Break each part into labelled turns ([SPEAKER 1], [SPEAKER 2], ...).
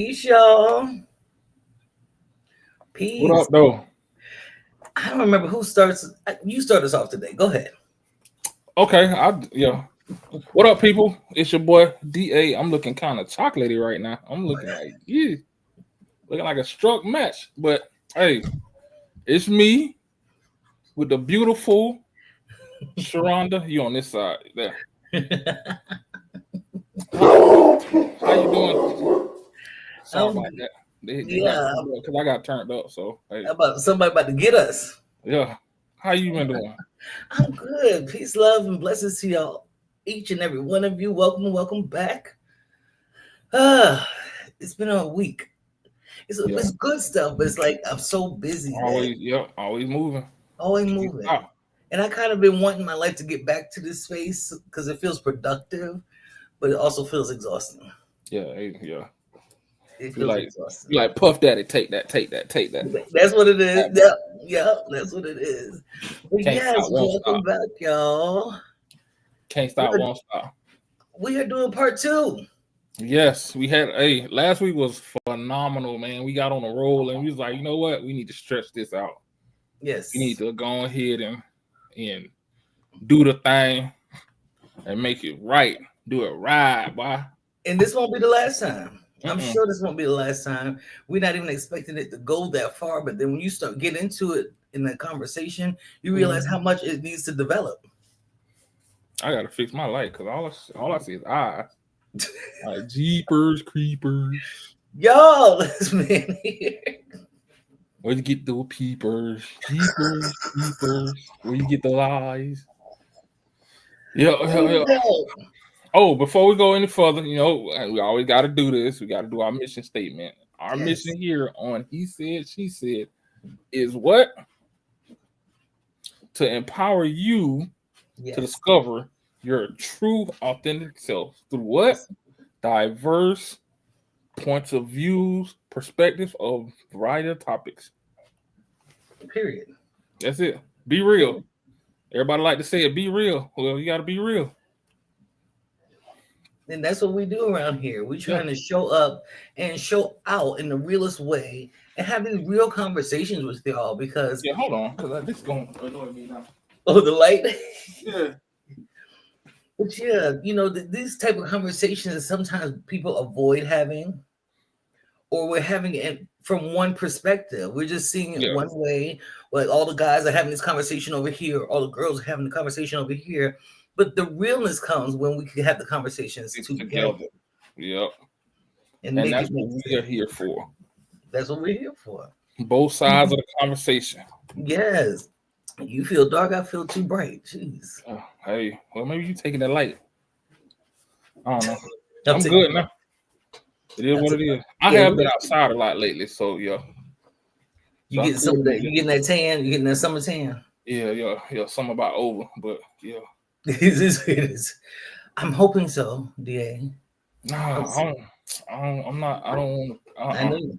[SPEAKER 1] Peace, y'all.
[SPEAKER 2] What
[SPEAKER 1] Peace.
[SPEAKER 2] up, though?
[SPEAKER 1] I don't remember who starts. You start us off today. Go ahead.
[SPEAKER 2] Okay, yeah. What up, people? It's your boy D.A. I'm looking kind of chocolatey right now. I'm looking like looking like a struck match. But hey, it's me with the beautiful Sheronda. You on this side there? How you doing? Sorry
[SPEAKER 1] um,
[SPEAKER 2] about that. They got
[SPEAKER 1] yeah,
[SPEAKER 2] turned up because I got turned up. So hey,
[SPEAKER 1] about somebody about to get us.
[SPEAKER 2] yeah. How you been doing?
[SPEAKER 1] I'm good. Peace, love, and blessings to y'all. Each and every one of you. Welcome back. Uh, it's been a week.
[SPEAKER 2] Yeah,
[SPEAKER 1] It's good stuff, but it's like I'm so busy that
[SPEAKER 2] always moving.
[SPEAKER 1] always
[SPEAKER 2] Can't
[SPEAKER 1] moving.
[SPEAKER 2] stop.
[SPEAKER 1] And I kind of been wanting my life to get back to this space because it feels productive, but it also feels exhausting.
[SPEAKER 2] Yeah, hey, yeah.
[SPEAKER 1] It
[SPEAKER 2] You
[SPEAKER 1] feels
[SPEAKER 2] like
[SPEAKER 1] exhausting.
[SPEAKER 2] you like Puff Daddy. Take that. Take that. Take that.
[SPEAKER 1] That's what it is. Yep, yep, that's what it is. But
[SPEAKER 2] Can't
[SPEAKER 1] yes,
[SPEAKER 2] stop, won't
[SPEAKER 1] welcome
[SPEAKER 2] stop.
[SPEAKER 1] back, y'all.
[SPEAKER 2] Can't stop,
[SPEAKER 1] We're,
[SPEAKER 2] won't stop.
[SPEAKER 1] we are doing part two.
[SPEAKER 2] Yes, we had. Hey, last week was phenomenal, man. We got on a roll, and we was like, you know what? We need to stretch this out. We need
[SPEAKER 1] Yes.
[SPEAKER 2] to go ahead and do the thing and make it right. Do it right, boy.
[SPEAKER 1] And this won't be the last time. I'm
[SPEAKER 2] Mm-mm.
[SPEAKER 1] sure this won't be the last time. We're not even expecting it to go that far, but then when you start getting into it in the conversation, you realize how much it needs to develop.
[SPEAKER 2] I gotta fix my light because all I see is eyes. Like jeepers, creepers.
[SPEAKER 1] Y'all, this man here.
[SPEAKER 2] Where you get the peepers? Jeepers, creepers. Where you get the lies? Yeah,
[SPEAKER 1] Here
[SPEAKER 2] yeah,
[SPEAKER 1] we
[SPEAKER 2] yeah.
[SPEAKER 1] go.
[SPEAKER 2] Oh, before we go any further, we always got to do this. We got to do our mission statement. Our
[SPEAKER 1] Yes.
[SPEAKER 2] mission here on He Said, She Said is what? To empower you to
[SPEAKER 1] Yes.
[SPEAKER 2] discover your true, authentic self through what? Diverse points of views, perspectives of variety of topics.
[SPEAKER 1] Period.
[SPEAKER 2] That's it. Be real. Everybody like to say it. Be real. Well, you got to be real.
[SPEAKER 1] And that's what we do around here. We're
[SPEAKER 2] Yeah.
[SPEAKER 1] trying to show up and show out in the realest way and have these real conversations with y'all because
[SPEAKER 2] Yeah. Hold on, because this is going to annoy me now.
[SPEAKER 1] oh the light.
[SPEAKER 2] Yeah.
[SPEAKER 1] But yeah, these type of conversations sometimes people avoid having, or we're having it from one perspective. We're just seeing it
[SPEAKER 2] Yeah.
[SPEAKER 1] one way. Like all the guys are having this conversation over here, all the girls are having the conversation over here. But the realness comes when we can have the conversations
[SPEAKER 2] It's
[SPEAKER 1] together
[SPEAKER 2] together. Yep.
[SPEAKER 1] and
[SPEAKER 2] And
[SPEAKER 1] make
[SPEAKER 2] that's
[SPEAKER 1] it make
[SPEAKER 2] what we are
[SPEAKER 1] sense.
[SPEAKER 2] here for.
[SPEAKER 1] That's what we're here for.
[SPEAKER 2] Both sides of the conversation.
[SPEAKER 1] Yes. You feel dark, I feel too bright. Jeez.
[SPEAKER 2] Hey, well, maybe you taking that light. I don't know.
[SPEAKER 1] I'm
[SPEAKER 2] I'm
[SPEAKER 1] taking
[SPEAKER 2] good now. It is
[SPEAKER 1] I'm
[SPEAKER 2] what it
[SPEAKER 1] taking
[SPEAKER 2] is. I
[SPEAKER 1] yeah,
[SPEAKER 2] have been outside a lot lately, so yeah.
[SPEAKER 1] you
[SPEAKER 2] So I
[SPEAKER 1] getting
[SPEAKER 2] could
[SPEAKER 1] some of
[SPEAKER 2] be
[SPEAKER 1] that, you getting that tan, you getting that summer tan.
[SPEAKER 2] yeah. Something about over, but yeah.
[SPEAKER 1] It is. I'm hoping so, DA.
[SPEAKER 2] Nah, I'm not. I don't want.
[SPEAKER 1] I know.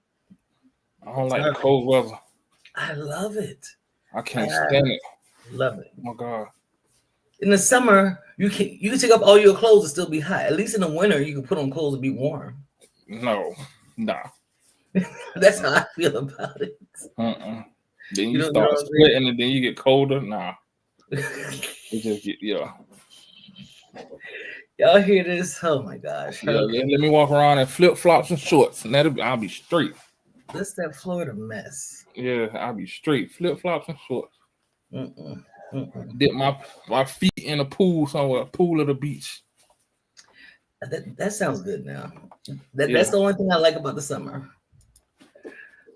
[SPEAKER 2] I don't like the
[SPEAKER 1] I,
[SPEAKER 2] cold weather.
[SPEAKER 1] I love it.
[SPEAKER 2] I
[SPEAKER 1] I
[SPEAKER 2] can't stand it.
[SPEAKER 1] love it.
[SPEAKER 2] Oh my god.
[SPEAKER 1] In the summer, you can take off all your clothes and still be hot. At least in the winter, you can put on clothes and be warm.
[SPEAKER 2] No, nah.
[SPEAKER 1] That's how I feel about it.
[SPEAKER 2] Then
[SPEAKER 1] You
[SPEAKER 2] you
[SPEAKER 1] don't
[SPEAKER 2] start
[SPEAKER 1] agree?
[SPEAKER 2] sweating, and then you get colder. Nah, it just get
[SPEAKER 1] Y'all hear this? Oh my gosh.
[SPEAKER 2] yeah.
[SPEAKER 1] Okay.
[SPEAKER 2] Let me walk around in flip flops and shorts, and I'll be straight.
[SPEAKER 1] That's that Florida mess.
[SPEAKER 2] Yeah, I'll be straight. Flip flops and shorts.
[SPEAKER 1] Mm-mm, mm-mm.
[SPEAKER 2] Dip my feet in a pool somewhere, pool of the beach.
[SPEAKER 1] That sounds good now.
[SPEAKER 2] Yeah.
[SPEAKER 1] That's the only thing I like about the summer.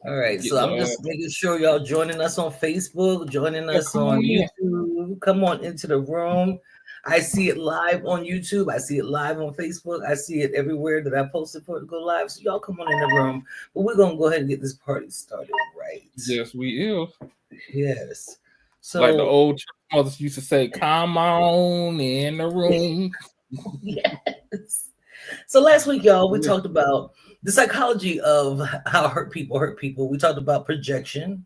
[SPEAKER 1] All right,
[SPEAKER 2] Get
[SPEAKER 1] so I'm just making sure y'all joining us on Facebook, joining us
[SPEAKER 2] come
[SPEAKER 1] on
[SPEAKER 2] on in.
[SPEAKER 1] YouTube. Come on into the room. I see it live on YouTube. I see it live on Facebook. I see it everywhere that I posted for it to go live. So y'all come on in the room. But we're gonna go ahead and get this party started, right?
[SPEAKER 2] Yes, we is.
[SPEAKER 1] Yes.
[SPEAKER 2] Like the
[SPEAKER 1] So
[SPEAKER 2] old church mothers used to say, "Come on in the room."
[SPEAKER 1] yes. So last week, y'all, we
[SPEAKER 2] Yeah.
[SPEAKER 1] talked about the psychology of how hurt people. We talked about projection.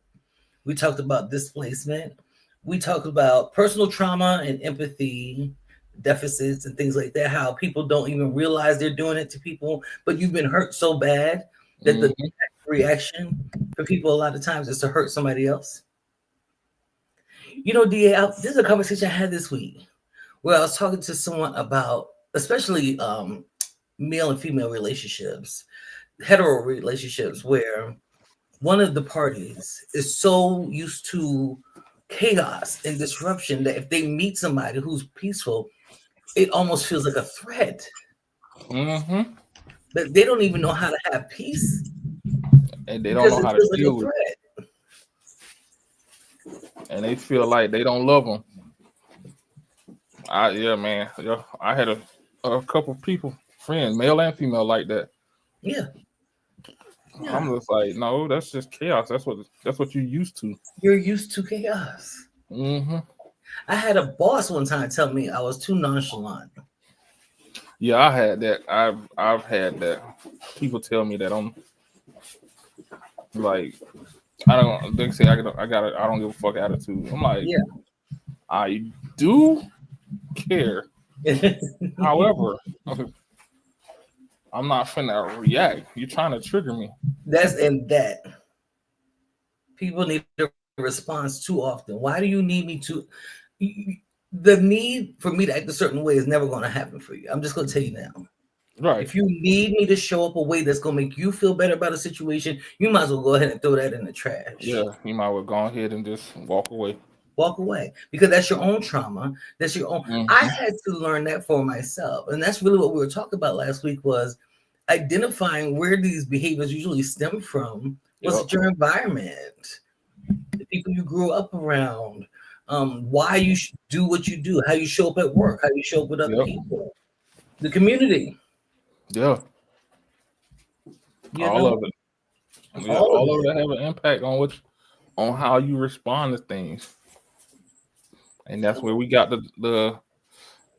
[SPEAKER 1] We talked about displacement. We talked about personal trauma and empathy deficits and things like that. How people don't even realize they're doing it to people, but you've been hurt so bad That the
[SPEAKER 2] Hmm.
[SPEAKER 1] reaction for people a lot of times is to hurt somebody else. DA, this is a conversation I had this week where I was talking to someone about, especially male and female relationships, hetero relationships, where one of the parties is so used to chaos and disruption that if they meet somebody who's peaceful, it almost feels like a threat.
[SPEAKER 2] Hmm.
[SPEAKER 1] That they don't even know how to have peace
[SPEAKER 2] And they don't
[SPEAKER 1] because
[SPEAKER 2] know
[SPEAKER 1] it
[SPEAKER 2] how to
[SPEAKER 1] feels like a
[SPEAKER 2] deal with
[SPEAKER 1] threat.
[SPEAKER 2] it, and they feel like they don't love them. Yeah, man. Yeah, I had a couple people, friends, male and female, like that.
[SPEAKER 1] Yeah,
[SPEAKER 2] I'm
[SPEAKER 1] yeah.
[SPEAKER 2] just like, no, that's just chaos. That's what you're used to.
[SPEAKER 1] You're used to chaos.
[SPEAKER 2] Hmm.
[SPEAKER 1] I had a boss one time tell me I was too nonchalant.
[SPEAKER 2] Yeah, I had that. I've had that. People tell me that I'm like, I don't. They say I don't give a fuck attitude. I'm like,
[SPEAKER 1] Yeah.
[SPEAKER 2] I do care. However, I'm not finna react. You're trying to trigger me.
[SPEAKER 1] That's and that people need a response too often. Why do you need me to? The need for me to act a certain way is never going to happen for you. I'm just going to tell you now.
[SPEAKER 2] Right.
[SPEAKER 1] If you need me to show up a way that's going to make you feel better about a situation, you might as well go ahead and throw that in the trash.
[SPEAKER 2] Yeah, you might well go ahead and just walk away.
[SPEAKER 1] Walk away because that's your own trauma. That's your own. I
[SPEAKER 2] Hmm.
[SPEAKER 1] had to learn that for myself, and that's really what we were talking about last week was identifying where these behaviors usually stem from. Was
[SPEAKER 2] Yep.
[SPEAKER 1] it your environment, the people you grew up around, why you do what you do, how you show up at work, how you show up with other
[SPEAKER 2] Yep.
[SPEAKER 1] people, the community,
[SPEAKER 2] Yeah.
[SPEAKER 1] you
[SPEAKER 2] All
[SPEAKER 1] know,
[SPEAKER 2] of it. Yeah.
[SPEAKER 1] all of
[SPEAKER 2] All of
[SPEAKER 1] it.
[SPEAKER 2] it have an impact on on how you respond to things, and that's where we got the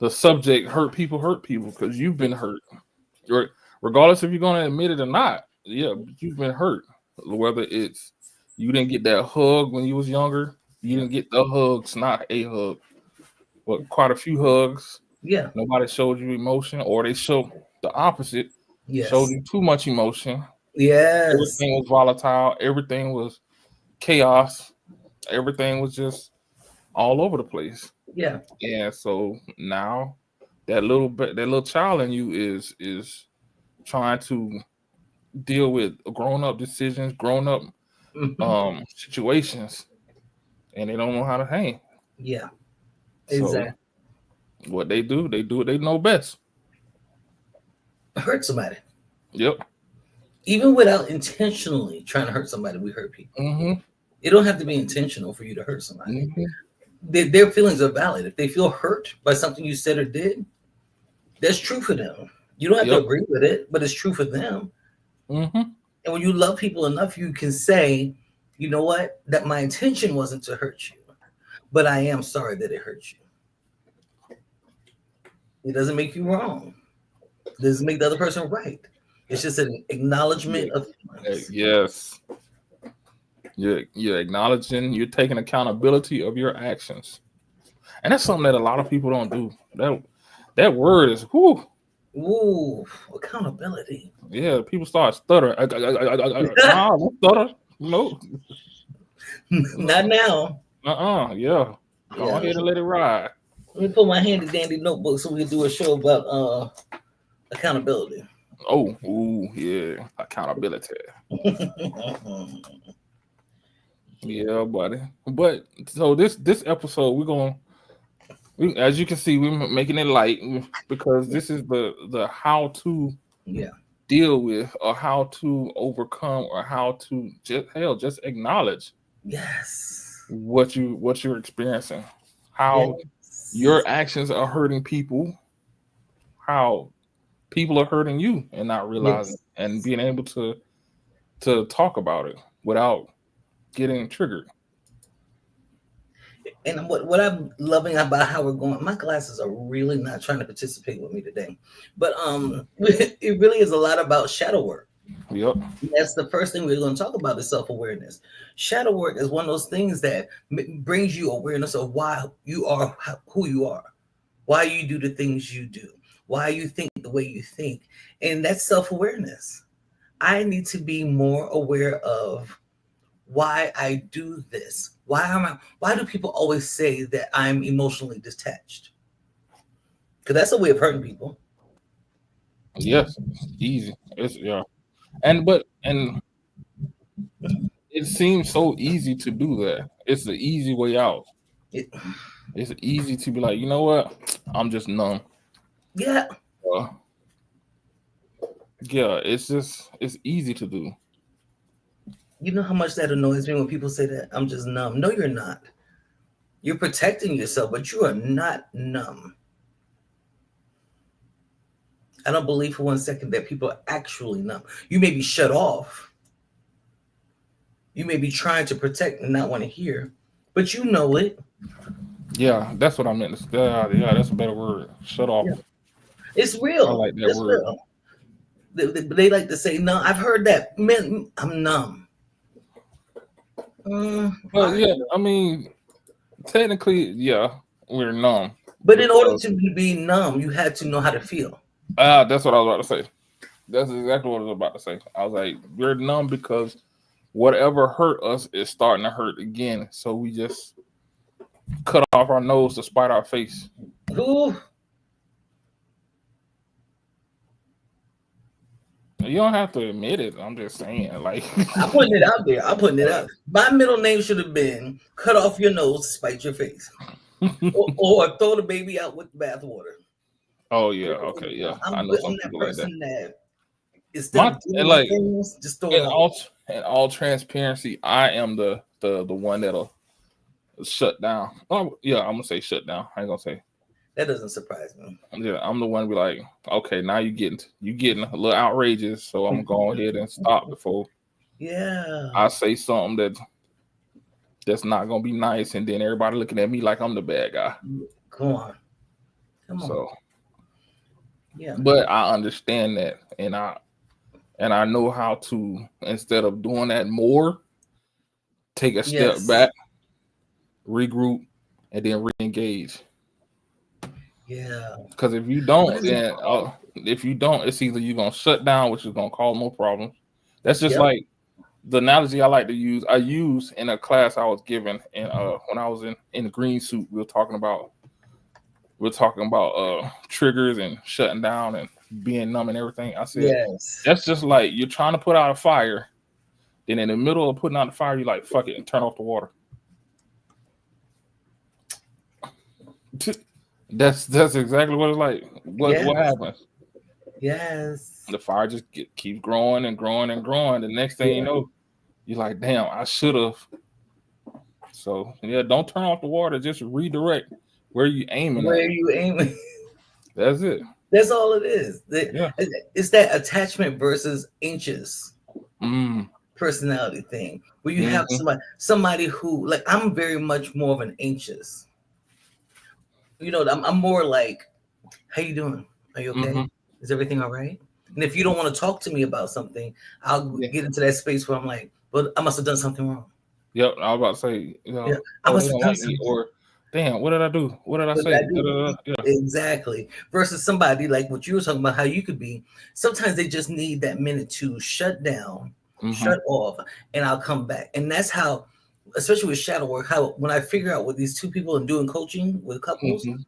[SPEAKER 2] subject hurt people because you've been hurt. Regardless if you're going to admit it or not. Yeah, you've been hurt. Whether it's you didn't get that hug when you was younger, you
[SPEAKER 1] Yeah,
[SPEAKER 2] didn't get the hugs, not a hug, but quite a few hugs.
[SPEAKER 1] yeah,
[SPEAKER 2] Nobody showed you emotion, or they showed the opposite, showed
[SPEAKER 1] yes,
[SPEAKER 2] you too much emotion.
[SPEAKER 1] yes,
[SPEAKER 2] Everything was volatile. Everything was chaos. Everything was just all over the place.
[SPEAKER 1] yeah,
[SPEAKER 2] And so now that little child in you is trying to deal with grown up decisions, grown up
[SPEAKER 1] hmm,
[SPEAKER 2] situations, and they don't know how to hang.
[SPEAKER 1] yeah,
[SPEAKER 2] So
[SPEAKER 1] exactly.
[SPEAKER 2] what they do what they know best.
[SPEAKER 1] Hurt somebody,
[SPEAKER 2] Yep.
[SPEAKER 1] even without intentionally trying to hurt somebody. We hurt people.
[SPEAKER 2] Hmm.
[SPEAKER 1] It don't have to be intentional for you to hurt somebody.
[SPEAKER 2] Hmm.
[SPEAKER 1] Their feelings are valid. If they feel hurt by something you said or did, that's true for them. You don't have to
[SPEAKER 2] Yep.
[SPEAKER 1] agree with it, but it's true for them.
[SPEAKER 2] Hmm.
[SPEAKER 1] And when you love people enough, you can say, you know what, that my intention wasn't to hurt you, but I am sorry that it hurt you. It doesn't make you wrong. It doesn't make the other person right. It's just an
[SPEAKER 2] Yeah.
[SPEAKER 1] acknowledgement of feelings.
[SPEAKER 2] Yes. You're acknowledging. You're taking accountability of your actions, and that's something that a lot of people don't do. That word is whoo.
[SPEAKER 1] Ooh, accountability.
[SPEAKER 2] Yeah, people start stuttering. Nah, don't stutter. No,
[SPEAKER 1] Not now.
[SPEAKER 2] yeah. Go
[SPEAKER 1] Yeah.
[SPEAKER 2] ahead and let it ride.
[SPEAKER 1] Let me pull my handy dandy notebook so we can do a show about accountability.
[SPEAKER 2] Oh, ooh, yeah. Accountability. Yeah, buddy. But so this episode, as you can see, we're making it light because this is the how to
[SPEAKER 1] Yeah.
[SPEAKER 2] deal with or how to overcome or how to just acknowledge
[SPEAKER 1] Yes.
[SPEAKER 2] what you're experiencing, how
[SPEAKER 1] Yes.
[SPEAKER 2] your actions are hurting people, how people are hurting you and not realizing
[SPEAKER 1] Yes.
[SPEAKER 2] and being able to talk about it without getting triggered.
[SPEAKER 1] And what I'm loving about how we're going, my glasses are really not trying to participate with me today. But it really is a lot about shadow work.
[SPEAKER 2] Yep.
[SPEAKER 1] That's the first thing we're going to talk about is self-awareness. Shadow work is one of those things that brings you awareness of why you are who you are, why you do the things you do, why you think the way you think. And that's self-awareness. I need to be more aware of why I do this. Why do people always say that I'm emotionally detached? Because that's a way of hurting people.
[SPEAKER 2] Yes, it's easy. It's yeah, and it seems so easy to do that. It's the easy way out.
[SPEAKER 1] It,
[SPEAKER 2] It's easy to be like, you know what? I'm just numb.
[SPEAKER 1] yeah,
[SPEAKER 2] Uh, yeah, it's easy to do.
[SPEAKER 1] you know how much that annoys me when people say that I'm just numb. No, you're not. You're protecting yourself, but you are not numb. I don't believe for one second that people are actually numb. You may be shut off. You may be trying to protect and not want to hear, but you know it.
[SPEAKER 2] Yeah, that's what I meant. Yeah, that's a better word. Shut off.
[SPEAKER 1] Yeah. It's
[SPEAKER 2] I
[SPEAKER 1] real.
[SPEAKER 2] like that
[SPEAKER 1] It's
[SPEAKER 2] word.
[SPEAKER 1] real. They like to say, no, I've heard that. Man, I'm numb.
[SPEAKER 2] But
[SPEAKER 1] Are
[SPEAKER 2] yeah,
[SPEAKER 1] you?
[SPEAKER 2] I mean, technically, yeah, we're numb
[SPEAKER 1] But in order
[SPEAKER 2] because
[SPEAKER 1] to be numb, you had to know how to feel.
[SPEAKER 2] that's what I was about to say. That's exactly what I was about to say. I was like, we're numb because whatever hurt us is starting to hurt again. So we just cut off our nose to spite our face.
[SPEAKER 1] Ooh,
[SPEAKER 2] You don't have to admit it. I'm just saying, like,
[SPEAKER 1] I'm putting it out there. I'm putting it out. My middle name should have been cut off your nose, spite your face, or throw the baby out with the bathwater.
[SPEAKER 2] oh yeah, okay, yeah. I know some
[SPEAKER 1] I'm that
[SPEAKER 2] people like that.
[SPEAKER 1] person that instead
[SPEAKER 2] My
[SPEAKER 1] of dealing with
[SPEAKER 2] like
[SPEAKER 1] things, just throw it
[SPEAKER 2] in
[SPEAKER 1] out.
[SPEAKER 2] all transparency, I am the one that'll shut down. Oh, yeah, I'm gonna say shut down. I ain't gonna say.
[SPEAKER 1] That doesn't surprise me.
[SPEAKER 2] Yeah, I'm the one to be like, okay, now you getting a little outrageous, so I'm gonna go ahead and stop before
[SPEAKER 1] Yeah.
[SPEAKER 2] I say something that's not gonna be nice, and then everybody looking at me like I'm the bad guy.
[SPEAKER 1] Come on. Come on.
[SPEAKER 2] So,
[SPEAKER 1] Yeah.
[SPEAKER 2] but I understand that, and I know how to, instead of doing that more, take a step
[SPEAKER 1] Yes.
[SPEAKER 2] back, regroup, and then re-engage.
[SPEAKER 1] Yeah.
[SPEAKER 2] Because if you
[SPEAKER 1] What
[SPEAKER 2] don't,
[SPEAKER 1] is it
[SPEAKER 2] then
[SPEAKER 1] called?
[SPEAKER 2] if you don't, it's either you're gonna shut down, which is gonna cause more problems. That's just
[SPEAKER 1] Yep.
[SPEAKER 2] like the analogy I like to use. I use in a class I was given, and when I was in the green suit, we were talking about triggers and shutting down and being numb and everything. I said
[SPEAKER 1] Yes.
[SPEAKER 2] that's just like you're trying to put out a fire, then in the middle of putting out the fire, you like fuck it and turn off the water. That's exactly what it's like. What
[SPEAKER 1] Yes.
[SPEAKER 2] happens?
[SPEAKER 1] Yes.
[SPEAKER 2] The fire just keeps growing and growing and growing. The next thing you
[SPEAKER 1] Yeah.
[SPEAKER 2] know, you're like, damn, I should have. So yeah, don't turn off the water. Just redirect where you aiming at.
[SPEAKER 1] Where you aiming?
[SPEAKER 2] That's it.
[SPEAKER 1] That's all it is.
[SPEAKER 2] Yeah.
[SPEAKER 1] It's that attachment versus anxious
[SPEAKER 2] Mm.
[SPEAKER 1] personality thing where you have
[SPEAKER 2] Mm-hmm.
[SPEAKER 1] somebody who like I'm very much more of an anxious. I'm more like, how you doing? Are you
[SPEAKER 2] Mm-hmm.
[SPEAKER 1] okay? Is everything all right? And if you don't want to talk to me about something, I'll
[SPEAKER 2] Yeah.
[SPEAKER 1] get into that space where I'm like, well, I must have done something wrong.
[SPEAKER 2] Yep. I was about to say,
[SPEAKER 1] Yeah, I
[SPEAKER 2] oh, they
[SPEAKER 1] must have
[SPEAKER 2] don't
[SPEAKER 1] done
[SPEAKER 2] like me,
[SPEAKER 1] something.
[SPEAKER 2] or damn, what did I do? What did I
[SPEAKER 1] What did I
[SPEAKER 2] say? Da,
[SPEAKER 1] do?
[SPEAKER 2] da, da. Yeah.
[SPEAKER 1] Exactly. Versus somebody like what you were talking about, how you could be. Sometimes they just need that minute to shut down,
[SPEAKER 2] Mm-hmm.
[SPEAKER 1] shut off, and I'll come back. And that's how, especially with shadow work, how when I figure out with these two people and doing coaching with couples,
[SPEAKER 2] Mm-hmm.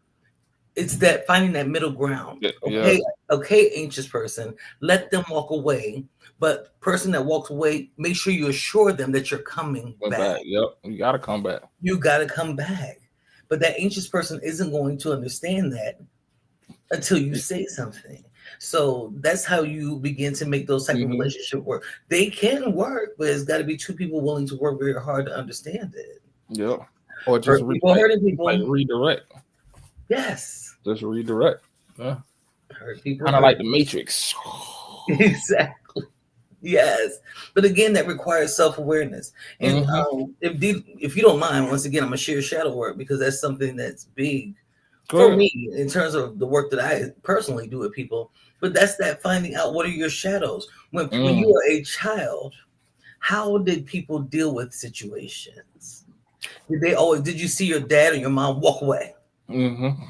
[SPEAKER 1] it's that finding that middle ground.
[SPEAKER 2] Yeah.
[SPEAKER 1] Okay,
[SPEAKER 2] Yes.
[SPEAKER 1] okay, anxious person, let them walk away. But person that walks away, make sure you assure them that you're coming
[SPEAKER 2] Went
[SPEAKER 1] back.
[SPEAKER 2] back. Yep. You gotta come back.
[SPEAKER 1] You got to come back. But that anxious person isn't going to understand that until you say something. So that's how you begin to make those type of
[SPEAKER 2] Mm-hmm.
[SPEAKER 1] relationship work. They can work, but it's got to be two people willing to work very hard to understand it.
[SPEAKER 2] Yep. Or just
[SPEAKER 1] Hurt people hurting people.
[SPEAKER 2] redirect.
[SPEAKER 1] Yes.
[SPEAKER 2] Just redirect. Yeah.
[SPEAKER 1] Hurt people
[SPEAKER 2] Kind of like
[SPEAKER 1] hurt.
[SPEAKER 2] the Matrix.
[SPEAKER 1] Exactly. Yes. But again, that requires self-awareness. And
[SPEAKER 2] Mm-hmm.
[SPEAKER 1] if you don't mind, once again, I'm gonna share shadow work because that's something that's big
[SPEAKER 2] Go
[SPEAKER 1] for
[SPEAKER 2] ahead.
[SPEAKER 1] me in terms of the work that I personally do with people. But that's that finding out what are your shadows. When you
[SPEAKER 2] Mm.
[SPEAKER 1] were a child, how did people deal with situations? Did you see your dad or your mom walk away?
[SPEAKER 2] Mm-hmm.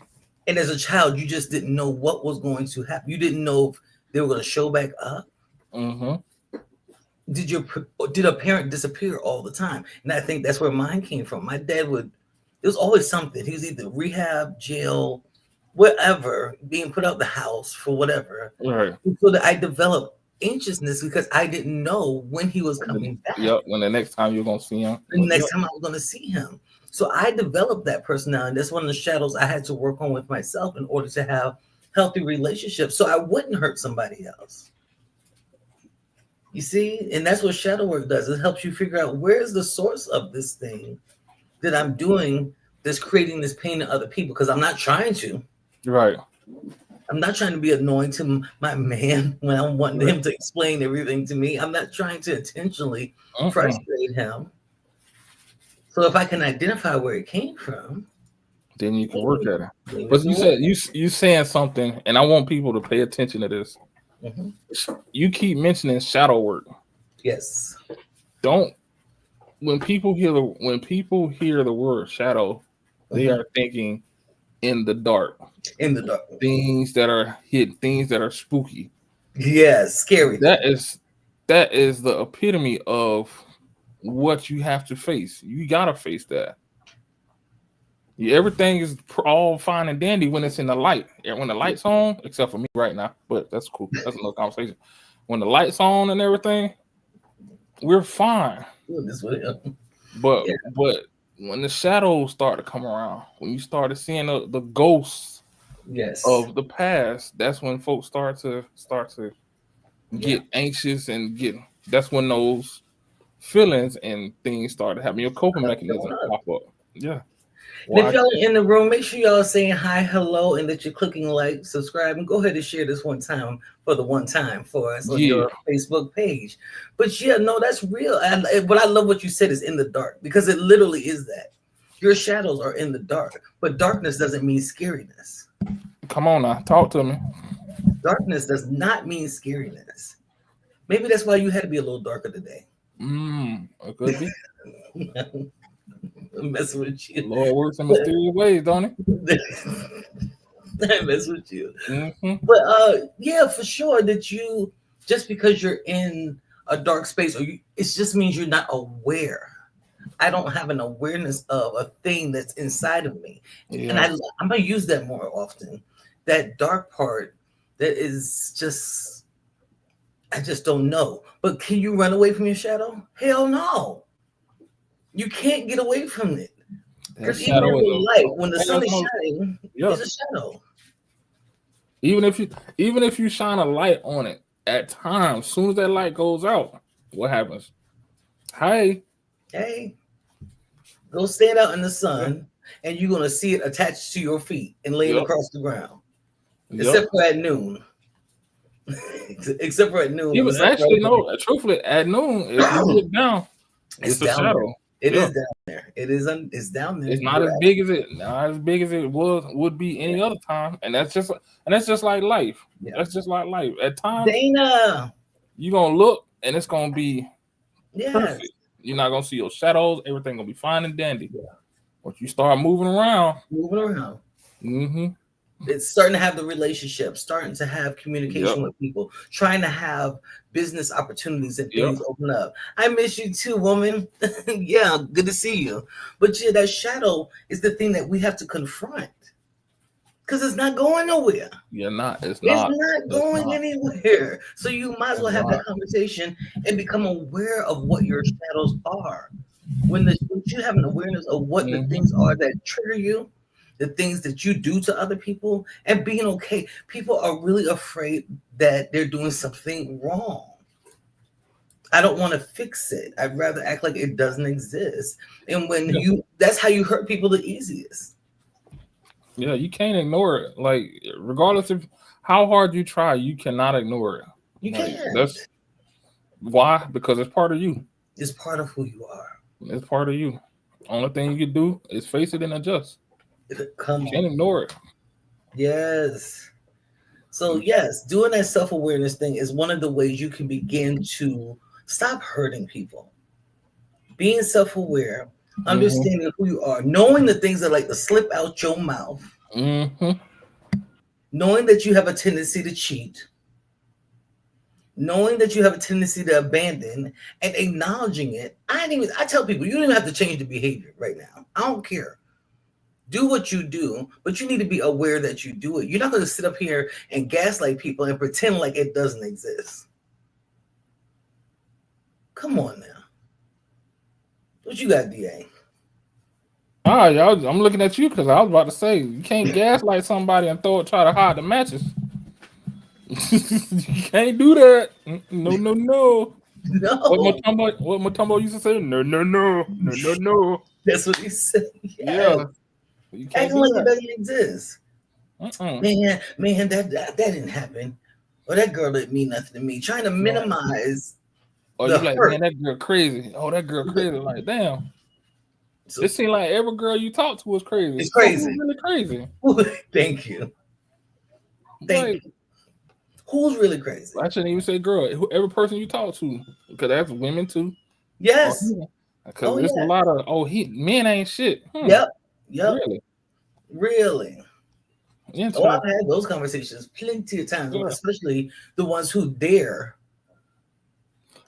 [SPEAKER 1] And as a child, you just didn't know what was going to happen. You didn't know if they were going to show back up.
[SPEAKER 2] Mm-hmm.
[SPEAKER 1] did a parent disappear all the time? And I think that's where mine came from. My dad would, it was always something. He was either rehab, jail, whatever, being put out the house for whatever.
[SPEAKER 2] Right.
[SPEAKER 1] So that I developed anxiousness because I didn't know when he was coming back.
[SPEAKER 2] Yep. When the next time you're gonna see him.
[SPEAKER 1] The
[SPEAKER 2] Yep.
[SPEAKER 1] next time I was going to see him. So I developed that personality. That's one of the shadows I had to work on with myself in order to have healthy relationships so I wouldn't hurt somebody else. You see? And that's what shadow work does. It helps you figure out where's the source of this thing that I'm doing that's creating this pain to other people because I'm not trying to.
[SPEAKER 2] Right.
[SPEAKER 1] I'm not trying to be annoying to my man when I'm wanting
[SPEAKER 2] Right.
[SPEAKER 1] him to explain everything to me. I'm not trying to intentionally
[SPEAKER 2] Mm-mm.
[SPEAKER 1] frustrate him. So if I can identify where it came from,
[SPEAKER 2] Then you can work at it.
[SPEAKER 1] maybe we
[SPEAKER 2] But
[SPEAKER 1] can
[SPEAKER 2] you
[SPEAKER 1] work.
[SPEAKER 2] said you saying something, and I want people to pay attention to this.
[SPEAKER 1] Mhm.
[SPEAKER 2] You keep mentioning shadow work.
[SPEAKER 1] Yes.
[SPEAKER 2] Don't when people hear the word shadow, they
[SPEAKER 1] Mhm.
[SPEAKER 2] are thinking in the dark,
[SPEAKER 1] In the dark.
[SPEAKER 2] things that are hidden, things that are spooky.
[SPEAKER 1] Yes, scary thing.
[SPEAKER 2] That is the epitome of what you have to face. You gotta face that. Everything is all fine and dandy when it's in the light. And when the light's on, except for me right now, but that's cool. That's another conversation. When the light's on and everything, we're fine.
[SPEAKER 1] Ooh, this way.
[SPEAKER 2] But
[SPEAKER 1] Yeah.
[SPEAKER 2] but when the shadows start to come around, when you started seeing the ghosts
[SPEAKER 1] Yes.
[SPEAKER 2] of the past, that's when folks start to
[SPEAKER 1] Yeah.
[SPEAKER 2] get anxious and get. That's when those feelings and things start to happen. Your coping
[SPEAKER 1] Showing
[SPEAKER 2] mechanism
[SPEAKER 1] up.
[SPEAKER 2] pop up. Yeah.
[SPEAKER 1] And if
[SPEAKER 2] Why?
[SPEAKER 1] y'all are in the room, make sure y'all are saying hi, hello, and that you're clicking like, subscribe, and go ahead and share this one time for the one time for us on
[SPEAKER 2] Yeah.
[SPEAKER 1] your Facebook page. But yeah, no, that's real. And what I love what you said is in the dark because it literally is that. Your shadows are in the dark, but darkness doesn't mean scariness.
[SPEAKER 2] Come on now, talk to me.
[SPEAKER 1] Darkness does not mean scariness. Maybe that's why you had to be a little darker today.
[SPEAKER 2] It could be.
[SPEAKER 1] I'm messing with
[SPEAKER 2] The
[SPEAKER 1] you.
[SPEAKER 2] Lord works in mysterious ways, don't he?
[SPEAKER 1] I mess with you.
[SPEAKER 2] Mm-hmm.
[SPEAKER 1] But yeah, for sure that you just because you're in a dark space or it just means you're not aware. I don't have an awareness of a thing that's inside of me. And
[SPEAKER 2] Yes.
[SPEAKER 1] I'm gonna use that more often. That dark part that is just I just don't know. But can you run away from your shadow? Hell no. You can't get away from it.
[SPEAKER 2] That
[SPEAKER 1] Because even in
[SPEAKER 2] shadow is
[SPEAKER 1] the light,
[SPEAKER 2] a
[SPEAKER 1] when the sun is
[SPEAKER 2] phantom.
[SPEAKER 1] shining,
[SPEAKER 2] Yeah.
[SPEAKER 1] it's a shadow.
[SPEAKER 2] Even if you shine a light on it at times, soon as that light goes out, what happens? Hey.
[SPEAKER 1] Hey, go stand out in the
[SPEAKER 2] Yeah.
[SPEAKER 1] sun and you're gonna see it attached to your feet and laying
[SPEAKER 2] Yep.
[SPEAKER 1] across the ground.
[SPEAKER 2] Yep.
[SPEAKER 1] Except for at noon. Except for at noon when the
[SPEAKER 2] Even
[SPEAKER 1] sun's
[SPEAKER 2] actually,
[SPEAKER 1] rising.
[SPEAKER 2] no. Truthfully, at noon, if you look down,
[SPEAKER 1] It's
[SPEAKER 2] it's a
[SPEAKER 1] down there.
[SPEAKER 2] shadow.
[SPEAKER 1] It
[SPEAKER 2] Yeah.
[SPEAKER 1] is down there. It's down there.
[SPEAKER 2] It's
[SPEAKER 1] You're
[SPEAKER 2] not as big as it would be any other time, and that's just like life.
[SPEAKER 1] yeah.
[SPEAKER 2] That's just like life. At times,
[SPEAKER 1] Dana.
[SPEAKER 2] you're gonna look, and it's gonna be
[SPEAKER 1] Yes.
[SPEAKER 2] perfect. You're not gonna see your shadows. Everything gonna be fine and dandy.
[SPEAKER 1] Yeah.
[SPEAKER 2] Once you start moving around,
[SPEAKER 1] Moving around.
[SPEAKER 2] mm-hmm.
[SPEAKER 1] It's starting to have the relationship, starting to have
[SPEAKER 2] Yep.
[SPEAKER 1] communication with people, trying to have business opportunities and
[SPEAKER 2] Yep.
[SPEAKER 1] things open up. I miss you too, woman. Yeah, good to see you. But yeah, that shadow is the thing that we have to confront because it's not going nowhere.
[SPEAKER 2] You're not. It's
[SPEAKER 1] It's
[SPEAKER 2] not.
[SPEAKER 1] not
[SPEAKER 2] It's
[SPEAKER 1] going
[SPEAKER 2] not.
[SPEAKER 1] anywhere. So you might as
[SPEAKER 2] It's
[SPEAKER 1] well have that
[SPEAKER 2] not.
[SPEAKER 1] conversation and become aware of what your shadows are. When you have an awareness of what the
[SPEAKER 2] Mm-hmm.
[SPEAKER 1] things are that trigger you, the things that you do to other people, and being okay. People are really afraid that they're doing something wrong. I don't want to fix it. I'd rather act like it doesn't exist. And when
[SPEAKER 2] Yeah.
[SPEAKER 1] that's how you hurt people the easiest.
[SPEAKER 2] Yeah. You can't ignore it. Like, regardless of how hard you try, you cannot ignore it.
[SPEAKER 1] You
[SPEAKER 2] Like,
[SPEAKER 1] can't.
[SPEAKER 2] that's why, because it's part of you.
[SPEAKER 1] It's part of who you are.
[SPEAKER 2] It's part of you. Only thing you can do is face it and adjust.
[SPEAKER 1] Come
[SPEAKER 2] You can't
[SPEAKER 1] on.
[SPEAKER 2] ignore it.
[SPEAKER 1] Yes. So, yes, doing that self awareness thing is one of the ways you can begin to stop hurting people. Being self aware,
[SPEAKER 2] Mm-hmm.
[SPEAKER 1] understanding who you are, knowing the things that like to slip out your mouth,
[SPEAKER 2] Mm-hmm.
[SPEAKER 1] knowing that you have a tendency to cheat, knowing that you have a tendency to abandon and acknowledging it. I tell people you don't even have to change the behavior right now. I don't care. Do what you do, but you need to be aware that you do it. You're not going to sit up here and gaslight people and pretend like it doesn't exist. Come on now. What you got, DA?
[SPEAKER 2] All right, y'all. I'm looking at you because I was about to say you can't gaslight somebody and try to hide the matches. You can't do that. No, no, no.
[SPEAKER 1] No.
[SPEAKER 2] What Matumbo used to say? No, no, no, no, no, no.
[SPEAKER 1] That's what he said. Yes.
[SPEAKER 2] Yeah, you can't
[SPEAKER 1] Acting
[SPEAKER 2] do
[SPEAKER 1] like it
[SPEAKER 2] that.
[SPEAKER 1] doesn't exist. Man, that didn't happen. Or that girl didn't mean nothing to me. Trying to minimize
[SPEAKER 2] Or you
[SPEAKER 1] the
[SPEAKER 2] like,
[SPEAKER 1] hurt.
[SPEAKER 2] man, that girl crazy. Oh, that girl crazy. Like, damn.
[SPEAKER 1] So
[SPEAKER 2] It seemed like every girl you talk to was crazy.
[SPEAKER 1] it's
[SPEAKER 2] So who's
[SPEAKER 1] crazy.
[SPEAKER 2] really crazy?
[SPEAKER 1] Thank you. Thank
[SPEAKER 2] Like,
[SPEAKER 1] you. Who's really crazy?
[SPEAKER 2] I shouldn't even say girl. Every person you talk to, because that's women too.
[SPEAKER 1] Yes.
[SPEAKER 2] Because
[SPEAKER 1] Oh
[SPEAKER 2] it's a
[SPEAKER 1] yeah.
[SPEAKER 2] lot of men ain't shit.
[SPEAKER 1] Yep. Yep.
[SPEAKER 2] Really
[SPEAKER 1] Really. Oh,
[SPEAKER 2] interesting.
[SPEAKER 1] I've had those conversations plenty of times,
[SPEAKER 2] Yeah.
[SPEAKER 1] especially the ones who dare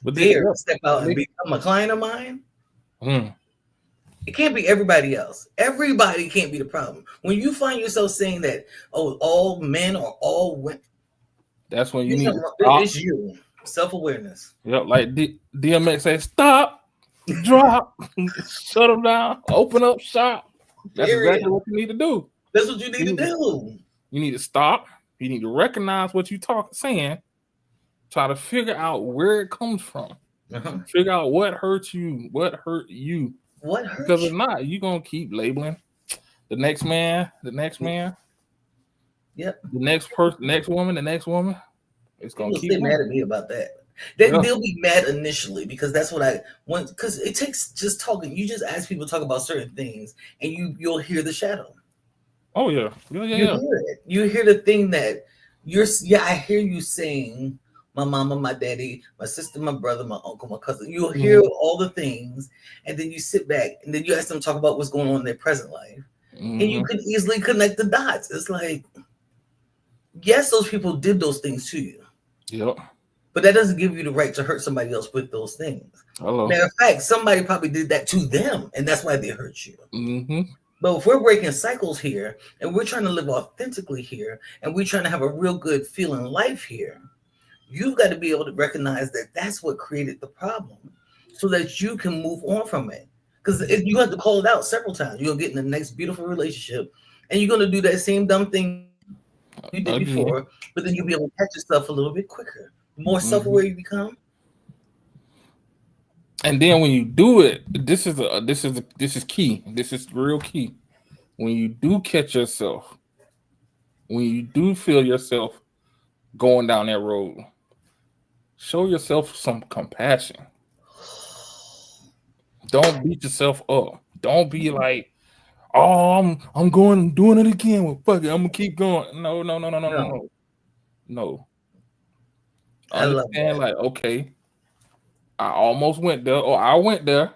[SPEAKER 2] But
[SPEAKER 1] dare to step out and become a client of mine.
[SPEAKER 2] mm,
[SPEAKER 1] It can't be everybody else. Everybody can't be the problem. When you find yourself saying that, oh, all men or all women,
[SPEAKER 2] that's when you need to stop.
[SPEAKER 1] it's you. Self-awareness.
[SPEAKER 2] Yep, like DMX said, stop, drop, shut them down, open up shop. That's
[SPEAKER 1] Period.
[SPEAKER 2] exactly what you need to do.
[SPEAKER 1] That's what you need
[SPEAKER 2] You
[SPEAKER 1] to
[SPEAKER 2] need to,
[SPEAKER 1] do.
[SPEAKER 2] you need to stop. You need to recognize what you saying. Try to figure out where it comes from.
[SPEAKER 1] Uh-huh.
[SPEAKER 2] Figure out what hurt you. What hurt you.
[SPEAKER 1] What hurt
[SPEAKER 2] Because if
[SPEAKER 1] you?
[SPEAKER 2] not, you're gonna keep labeling the next man, the next man,
[SPEAKER 1] Yep.
[SPEAKER 2] the next person, the next woman, the next woman. It's gonna
[SPEAKER 1] People
[SPEAKER 2] keep
[SPEAKER 1] stay mad
[SPEAKER 2] going.
[SPEAKER 1] at me about that.
[SPEAKER 2] Yeah.
[SPEAKER 1] They'll be mad initially because that's what I want. Because it takes just talking. You just ask people to talk about certain things, and you'll hear the shadow.
[SPEAKER 2] Oh yeah. Yeah, yeah,
[SPEAKER 1] You
[SPEAKER 2] yeah.
[SPEAKER 1] hear it. You hear the thing that you're. Yeah, I hear you saying. My mama, my daddy, my sister, my brother, my uncle, my cousin. You'll hear
[SPEAKER 2] Mm-hmm.
[SPEAKER 1] all the things, and then you sit back, and then you ask them to talk about what's going on in their present life, and you
[SPEAKER 2] Mm-hmm.
[SPEAKER 1] can easily connect the dots. It's like, yes, those people did those things to you.
[SPEAKER 2] Yep.
[SPEAKER 1] But that doesn't give you the right to hurt somebody else with those things.
[SPEAKER 2] Hello.
[SPEAKER 1] Matter of fact, somebody probably did that to them, and that's why they hurt you.
[SPEAKER 2] Mm-hmm.
[SPEAKER 1] But if we're breaking cycles here, and we're trying to live authentically here, and we're trying to have a real good feeling life here, you've got to be able to recognize that that's what created the problem, so that you can move on from it. Because if you have to call it out several times, you'll get in the next beautiful relationship, and you're going to do that same dumb thing you did before, but then you'll be
[SPEAKER 2] Again.
[SPEAKER 1] able to catch yourself a little bit quicker. The more self-aware you
[SPEAKER 2] Mm-hmm.
[SPEAKER 1] become.
[SPEAKER 2] And then when you do it, this is key. This is real key. When you do catch yourself, when you do feel yourself going down that road, show yourself some compassion. Don't beat yourself up. Don't be like, oh, I'm doing it again. Well, fuck it, I'm gonna keep going. No, no, no, no, no, no,
[SPEAKER 1] No,
[SPEAKER 2] no. No.
[SPEAKER 1] I love
[SPEAKER 2] Understand,
[SPEAKER 1] that.
[SPEAKER 2] like, okay, I almost went there, or I went there.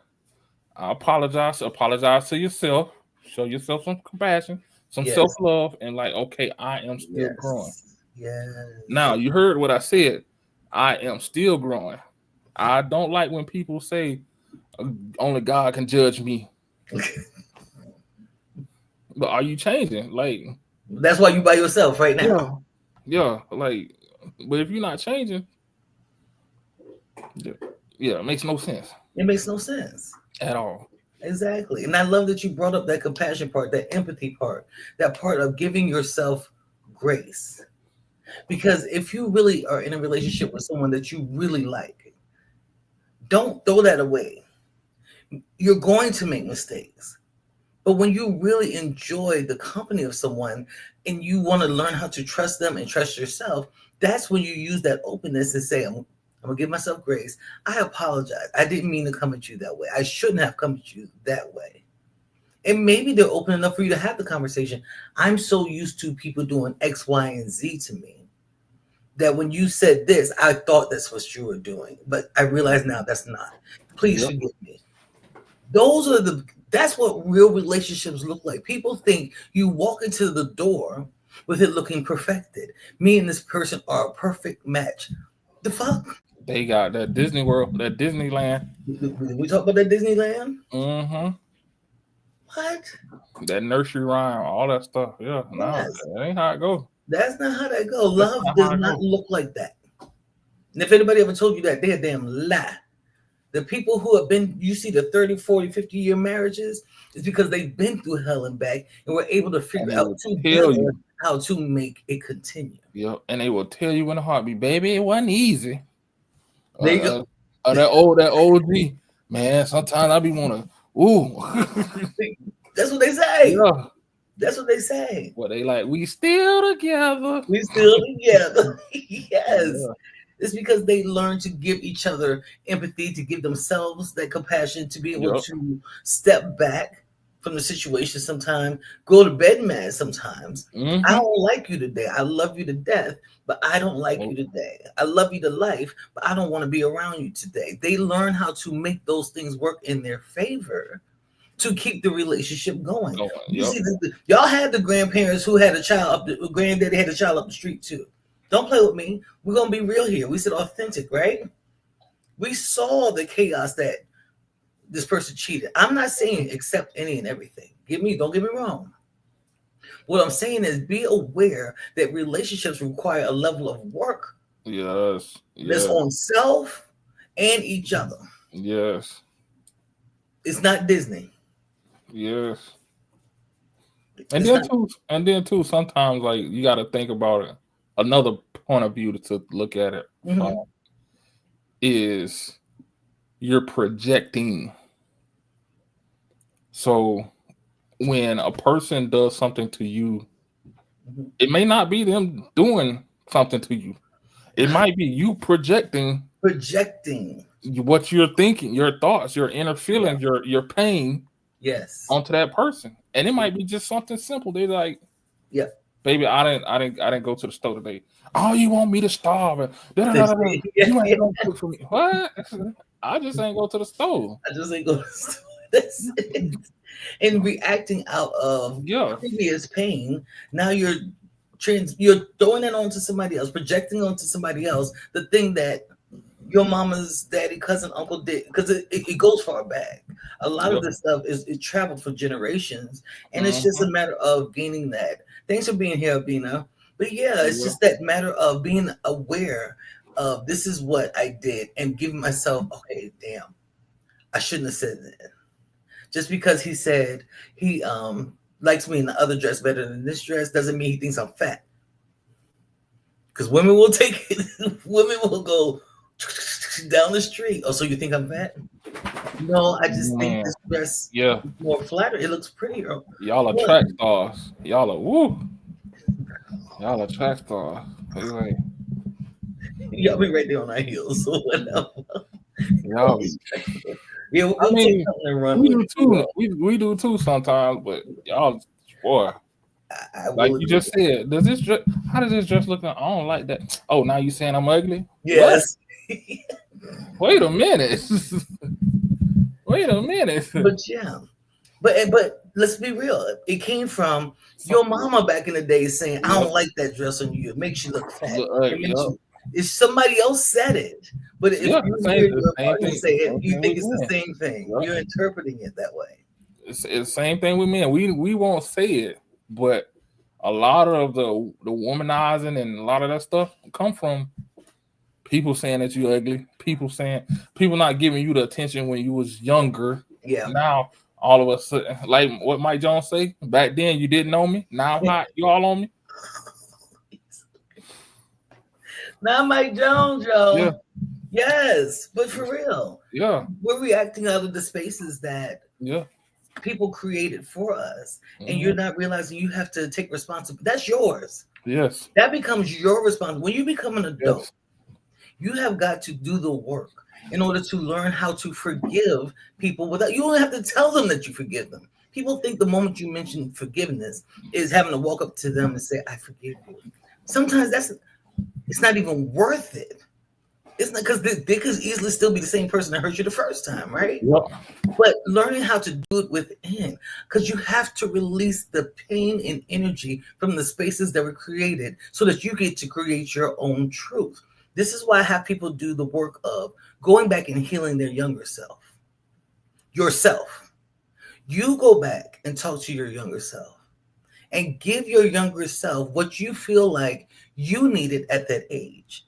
[SPEAKER 2] I apologize. Apologize to yourself. Show yourself some compassion, some self
[SPEAKER 1] Yes,
[SPEAKER 2] love, and like, okay, I am still growing.
[SPEAKER 1] yes, yes.
[SPEAKER 2] Now, you heard what I said. I am still growing. I don't like when people say only God can judge me. But are you changing? Like,
[SPEAKER 1] That's why you by yourself right now.
[SPEAKER 2] yeah, yeah. Like, but if you're not changing, yeah, yeah, it makes no sense
[SPEAKER 1] It makes no sense.
[SPEAKER 2] at all.
[SPEAKER 1] Exactly. And I love that you brought up that compassion part, that empathy part, that part of giving yourself grace. Because if you really are in a relationship with someone that you really like, don't throw that away. You're going to make mistakes. But when you really enjoy the company of someone and you want to learn how to trust them and trust yourself, that's when you use that openness and say, I'm going to give myself grace. I apologize. I didn't mean to come at you that way. I shouldn't have come at you that way. And maybe they're open enough for you to have the conversation. I'm so used to people doing X, Y, and Z to me that when you said this, I thought that's what you were doing. But I realize now that's not. Please
[SPEAKER 2] Yep.
[SPEAKER 1] forgive me. That's what real relationships look like. People think you walk into the door with it looking perfected. Me and this person are a perfect match. The fuck?
[SPEAKER 2] They got that Disney World, that Disneyland.
[SPEAKER 1] We talk about that Disneyland?
[SPEAKER 2] Mm-hmm.
[SPEAKER 1] What?
[SPEAKER 2] That nursery rhyme, all that stuff. Yeah, no,
[SPEAKER 1] Yes.
[SPEAKER 2] that ain't how it goes.
[SPEAKER 1] That's not how that go.
[SPEAKER 2] That's
[SPEAKER 1] Love
[SPEAKER 2] not
[SPEAKER 1] does
[SPEAKER 2] how it
[SPEAKER 1] not
[SPEAKER 2] goes.
[SPEAKER 1] look like that. And if anybody ever told you that, they're a damn lie. The people who have been, you see the 30, 40, 50-year marriages, is because they've been through hell and back and were able to
[SPEAKER 2] And
[SPEAKER 1] figure
[SPEAKER 2] they
[SPEAKER 1] out
[SPEAKER 2] will tell
[SPEAKER 1] together
[SPEAKER 2] you,
[SPEAKER 1] how to make it continue.
[SPEAKER 2] yeah, and they will tell you in a heartbeat, baby, it wasn't easy.
[SPEAKER 1] There you
[SPEAKER 2] Uh,
[SPEAKER 1] go.
[SPEAKER 2] that old G, man. Sometimes I be wanna, ooh,
[SPEAKER 1] That's what they say.
[SPEAKER 2] yeah.
[SPEAKER 1] That's what they say.
[SPEAKER 2] What they like? We still together.
[SPEAKER 1] We still together. Yes.
[SPEAKER 2] Yeah.
[SPEAKER 1] It's because they learn to give each other empathy, to give themselves that compassion, to be able
[SPEAKER 2] Yep.
[SPEAKER 1] to step back from the situation sometimes, go to bed mad sometimes. I
[SPEAKER 2] Mm-hmm.
[SPEAKER 1] don't like you today. I love you to death, but I don't like you
[SPEAKER 2] Nope.
[SPEAKER 1] today. I love you to life, but I don't want to be around you today. They learn how to make those things work in their favor to keep the relationship going.
[SPEAKER 2] Going.
[SPEAKER 1] You
[SPEAKER 2] Yep.
[SPEAKER 1] see, y'all had the grandparents who had a child granddaddy had a child up the street too. Don't play with me. We're gonna be real here. We said authentic, right? We saw the chaos that this person cheated. I'm not saying accept any and everything. Don't get me wrong. What I'm saying is be aware that relationships require a level of work
[SPEAKER 2] Yes.
[SPEAKER 1] that's
[SPEAKER 2] Yes.
[SPEAKER 1] on self and each other.
[SPEAKER 2] Yes.
[SPEAKER 1] It's not Disney.
[SPEAKER 2] Yes.
[SPEAKER 1] It's not.
[SPEAKER 2] And then too, sometimes like you got to think about it. Another point of view to look at it uh,
[SPEAKER 1] Mhm.
[SPEAKER 2] is you're projecting. So when a person does something to you,
[SPEAKER 1] Mhm.
[SPEAKER 2] it may not be them doing something to you. It might be you projecting
[SPEAKER 1] Projecting.
[SPEAKER 2] what you're thinking, your thoughts, your inner
[SPEAKER 1] Yeah.
[SPEAKER 2] feelings, your pain
[SPEAKER 1] Yes.
[SPEAKER 2] onto that person. And it might be just something simple. They're like,
[SPEAKER 1] Yeah.
[SPEAKER 2] baby, I didn't go to the store today. Oh, you want me to starve? And
[SPEAKER 1] They
[SPEAKER 2] da-da-da-da-da.
[SPEAKER 1] say, yeah,
[SPEAKER 2] You
[SPEAKER 1] yeah.
[SPEAKER 2] ain't gonna cook for me. What? I just ain't go to the store.
[SPEAKER 1] I just ain't going to That's it. And reacting out of
[SPEAKER 2] Yeah,
[SPEAKER 1] previous pain, now you're throwing it onto somebody else, projecting onto somebody else the thing that your mama's daddy, cousin, uncle did, because it goes far back. A lot of
[SPEAKER 2] yeah.
[SPEAKER 1] this stuff is it traveled for generations, and it's just
[SPEAKER 2] Mm-hmm.
[SPEAKER 1] a matter of gaining that. Thanks for being here, Bina. But yeah, it's
[SPEAKER 2] Yeah,
[SPEAKER 1] just that matter of being aware of this is what I did and giving myself, okay, damn, I shouldn't have said that. Just because he said he likes me in the other dress better than this dress doesn't mean he thinks I'm fat. Because women will take it, women will go down the street. Oh, so you think I'm fat? No, I just think
[SPEAKER 2] man.
[SPEAKER 1] this dress
[SPEAKER 2] Yeah,
[SPEAKER 1] is more flatter. It looks prettier.
[SPEAKER 2] y'all are
[SPEAKER 1] What?
[SPEAKER 2] track stars. Y'all are woo. Y'all are track stars. They like
[SPEAKER 1] Y'all be right there on our heels. So whatever.
[SPEAKER 2] y'all be.
[SPEAKER 1] Yeah,
[SPEAKER 2] I
[SPEAKER 1] we'll take
[SPEAKER 2] mean,
[SPEAKER 1] something and run
[SPEAKER 2] we
[SPEAKER 1] with
[SPEAKER 2] do
[SPEAKER 1] it. We
[SPEAKER 2] too.
[SPEAKER 1] will.
[SPEAKER 2] We do too sometimes, but y'all, boy,
[SPEAKER 1] I
[SPEAKER 2] like
[SPEAKER 1] will
[SPEAKER 2] you
[SPEAKER 1] agree.
[SPEAKER 2] just said, does this dress? How does this dress look? I don't like that. Oh, now you saying I'm ugly? What?
[SPEAKER 1] Yes.
[SPEAKER 2] Wait a minute. Wait a minute.
[SPEAKER 1] But yeah. But let's be real. It came from
[SPEAKER 2] So,
[SPEAKER 1] your mama back in the day saying, "I
[SPEAKER 2] yep.
[SPEAKER 1] don't like that dress on you. It makes you look fat. It makes
[SPEAKER 2] Yep.
[SPEAKER 1] you." If somebody else said it, but if
[SPEAKER 2] Yeah.
[SPEAKER 1] you
[SPEAKER 2] Same.
[SPEAKER 1] hear
[SPEAKER 2] The
[SPEAKER 1] your
[SPEAKER 2] same
[SPEAKER 1] partner
[SPEAKER 2] thing.
[SPEAKER 1] say it,
[SPEAKER 2] Same
[SPEAKER 1] you
[SPEAKER 2] thing
[SPEAKER 1] think
[SPEAKER 2] with
[SPEAKER 1] it's the
[SPEAKER 2] men.
[SPEAKER 1] same thing.
[SPEAKER 2] Yep.
[SPEAKER 1] You're interpreting it that way.
[SPEAKER 2] It's the same thing with men. We won't say it, but a lot of the womanizing and a lot of that stuff come from people saying that you ugly. People not giving you the attention when you was younger.
[SPEAKER 1] Yeah.
[SPEAKER 2] Now all of a sudden, like what Mike Jones say back then, you didn't know me. Now I'm hot. You all on me.
[SPEAKER 1] Not Mike Jones,
[SPEAKER 2] Yeah.
[SPEAKER 1] Joe. Yes, but for real,
[SPEAKER 2] Yeah.
[SPEAKER 1] we're reacting out of the spaces that
[SPEAKER 2] Yeah.
[SPEAKER 1] people created for us, and
[SPEAKER 2] Hmm.
[SPEAKER 1] you're not realizing you have to take responsibility. That's yours.
[SPEAKER 2] Yes.
[SPEAKER 1] That becomes your responsibility. When you become an adult,
[SPEAKER 2] Yes.
[SPEAKER 1] you have got to do the work in order to learn how to forgive people without you don't have to tell them that you forgive them. People think the moment you mention forgiveness is having to walk up to them and say, I forgive you. Sometimes it's not even worth it. It's not because they could easily still be the same person that hurt you the first time, right?
[SPEAKER 2] Yep.
[SPEAKER 1] But learning how to do it within, because you have to release the pain and energy from the spaces that were created so that you get to create your own truth. This is why I have people do the work of going back and healing their younger self. Yourself. You go back and talk to your younger self and give your younger self what you feel like you needed at that age.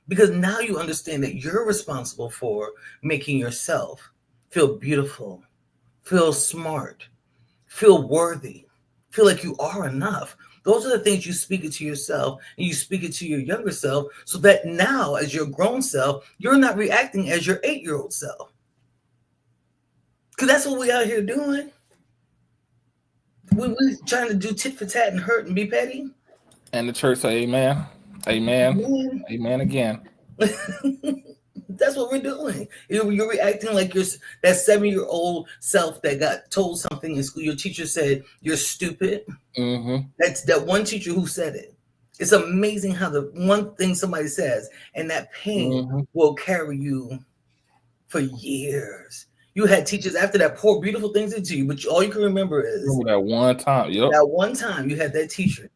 [SPEAKER 1] Because now you understand that you're responsible for making yourself feel beautiful, feel smart, feel worthy, feel like you are enough. Those are the things you speak it to yourself and you speak it to your younger self so that now, as your grown self, you're not reacting as your 8-year-old self. Because that's what we out here doing. We trying to do tit for tat and hurt and be petty.
[SPEAKER 2] And the church say, Amen, Amen,
[SPEAKER 1] Man.
[SPEAKER 2] Amen again.
[SPEAKER 1] That's what we're doing. You're reacting like you're that 7-year-old self that got told something in school. Your teacher said you're stupid.
[SPEAKER 2] Mm-hmm.
[SPEAKER 1] That's that one teacher who said it. It's amazing how the one thing somebody says and that pain
[SPEAKER 2] Mm-hmm.
[SPEAKER 1] will carry you for years. You had teachers after that pour beautiful things into you, but all you can remember is
[SPEAKER 2] Remember that one time? Yep.
[SPEAKER 1] that one time you had that teacher.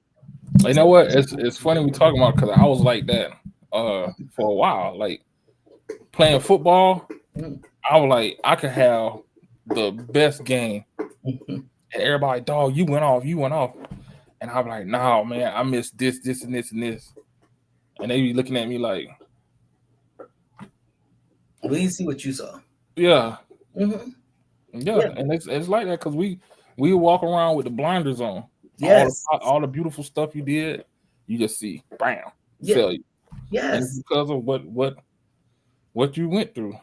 [SPEAKER 2] You know what? It's funny we talking about because I was like that for a while. Like playing football,
[SPEAKER 1] Mm.
[SPEAKER 2] I was like I could have the best game, and everybody, dog, you went off, and I'm like, nah, man, I missed this, this, and this, and this, and they be looking at me like,
[SPEAKER 1] We didn't see what you saw.
[SPEAKER 2] yeah,
[SPEAKER 1] Mm-hmm.
[SPEAKER 2] yeah,
[SPEAKER 1] Yeah.
[SPEAKER 2] and it's like that because we walk around with the blinders on,
[SPEAKER 1] Yes.
[SPEAKER 2] all the beautiful stuff you did, you just see, bam,
[SPEAKER 1] Yeah.
[SPEAKER 2] failure, and it's
[SPEAKER 1] Yes.
[SPEAKER 2] because of what you went through.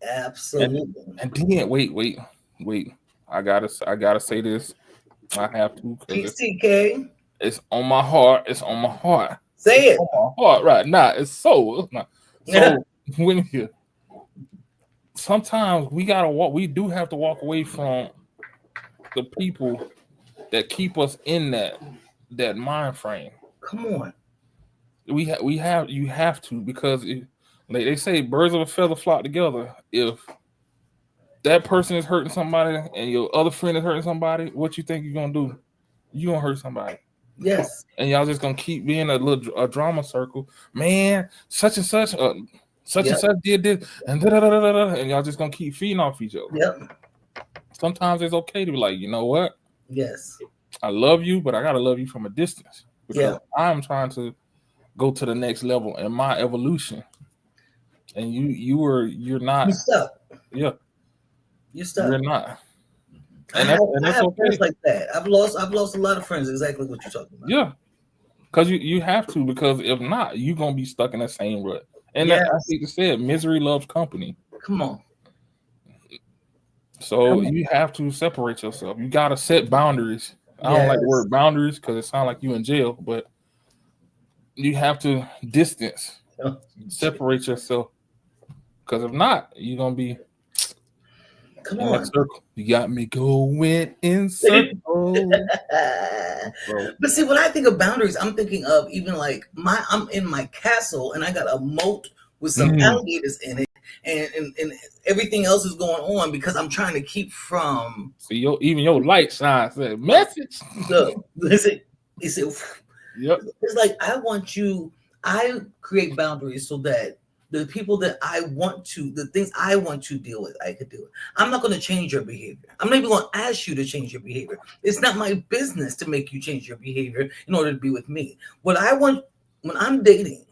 [SPEAKER 2] And
[SPEAKER 1] Absolutely.
[SPEAKER 2] and then wait. I gotta say this. I have to because
[SPEAKER 1] Peace, TK.
[SPEAKER 2] it's on my heart. It's on my heart.
[SPEAKER 1] Say
[SPEAKER 2] It's
[SPEAKER 1] it.
[SPEAKER 2] on my heart right now. It's not.
[SPEAKER 1] Yeah.
[SPEAKER 2] So when you sometimes we gotta walk. We do have to walk away from the people that keep us in that mind frame.
[SPEAKER 1] Come on.
[SPEAKER 2] We have you have to because like they say birds of a feather flock together. If that person is hurting somebody and your other friend is hurting somebody, what you think you're gonna do? You gonna hurt somebody,
[SPEAKER 1] Yes.
[SPEAKER 2] and y'all just gonna keep being a drama circle. Man, such and
[SPEAKER 1] Yep.
[SPEAKER 2] such did this, and da da da da da, and y'all just gonna keep feeding off each other.
[SPEAKER 1] Yep.
[SPEAKER 2] Sometimes it's okay to be like, you know what?
[SPEAKER 1] Yes.
[SPEAKER 2] I love you, but I gotta love you from a distance because
[SPEAKER 1] Yeah.
[SPEAKER 2] I'm trying to go to the next level in my evolution, and you're
[SPEAKER 1] You
[SPEAKER 2] not.
[SPEAKER 1] stuck.
[SPEAKER 2] Yeah,
[SPEAKER 1] You
[SPEAKER 2] you're
[SPEAKER 1] stuck.
[SPEAKER 2] not,
[SPEAKER 1] I have
[SPEAKER 2] and
[SPEAKER 1] I
[SPEAKER 2] that's
[SPEAKER 1] have friends
[SPEAKER 2] okay.
[SPEAKER 1] like that. I've lost a lot of friends. Exactly what you're talking about.
[SPEAKER 2] Yeah. Because you have to, because if not, you're gonna be stuck in that same rut. And that, I
[SPEAKER 1] Yes.
[SPEAKER 2] think it said misery loves company.
[SPEAKER 1] Come on.
[SPEAKER 2] So
[SPEAKER 1] Come on.
[SPEAKER 2] you have to separate yourself. You gotta set boundaries. I don't like the
[SPEAKER 1] Yes.
[SPEAKER 2] word boundaries because it sounds like you in jail, but you have to distance, separate yourself. Because if not, you're gonna be
[SPEAKER 1] Come
[SPEAKER 2] in that
[SPEAKER 1] on.
[SPEAKER 2] circle. You got me going in circles. Bro.
[SPEAKER 1] But see, when I think of boundaries, I'm thinking of even like I'm in my castle and I got a moat with some
[SPEAKER 2] Mm.
[SPEAKER 1] alligators in it, and everything else is going on because I'm trying to keep from
[SPEAKER 2] See even your light shine said message.
[SPEAKER 1] the. Listen, it's
[SPEAKER 2] Yep.
[SPEAKER 1] like I want you. I create boundaries so that the people that I want to, the things I want to deal with, I could do it. I'm not going to change your behavior. I'm not even going to ask you to change your behavior. It's not my business to make you change your behavior in order to be with me. What I want when I'm dating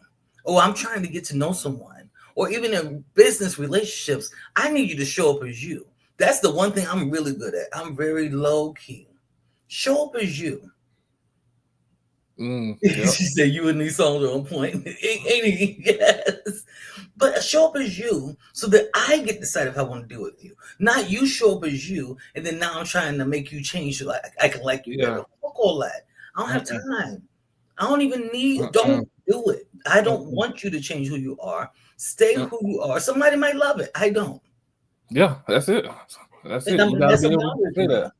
[SPEAKER 1] or I'm trying to get to know someone or even in business relationships, I need you to show up as you. That's the one thing I'm really good at. I'm very low key. Show up as you.
[SPEAKER 2] Yep.
[SPEAKER 1] She said you and these songs are on point. Ain't he? Yes. But show up as you so that I get to decide if I want to deal with you. Not you show up as you and then now I'm trying to make you change so I can like you better.
[SPEAKER 2] Yeah.
[SPEAKER 1] Fuck all that. I don't have
[SPEAKER 2] Mm-mm.
[SPEAKER 1] time. I don't even need
[SPEAKER 2] Mm-mm.
[SPEAKER 1] don't do it. I don't
[SPEAKER 2] Mm-mm.
[SPEAKER 1] want you to change who you are. Stay
[SPEAKER 2] Mm.
[SPEAKER 1] who you are. Somebody might love it. I don't.
[SPEAKER 2] Yeah, that's it. That's it. You
[SPEAKER 1] And
[SPEAKER 2] got to
[SPEAKER 1] that's
[SPEAKER 2] be
[SPEAKER 1] a
[SPEAKER 2] able to
[SPEAKER 1] boundary for
[SPEAKER 2] say
[SPEAKER 1] me.
[SPEAKER 2] that.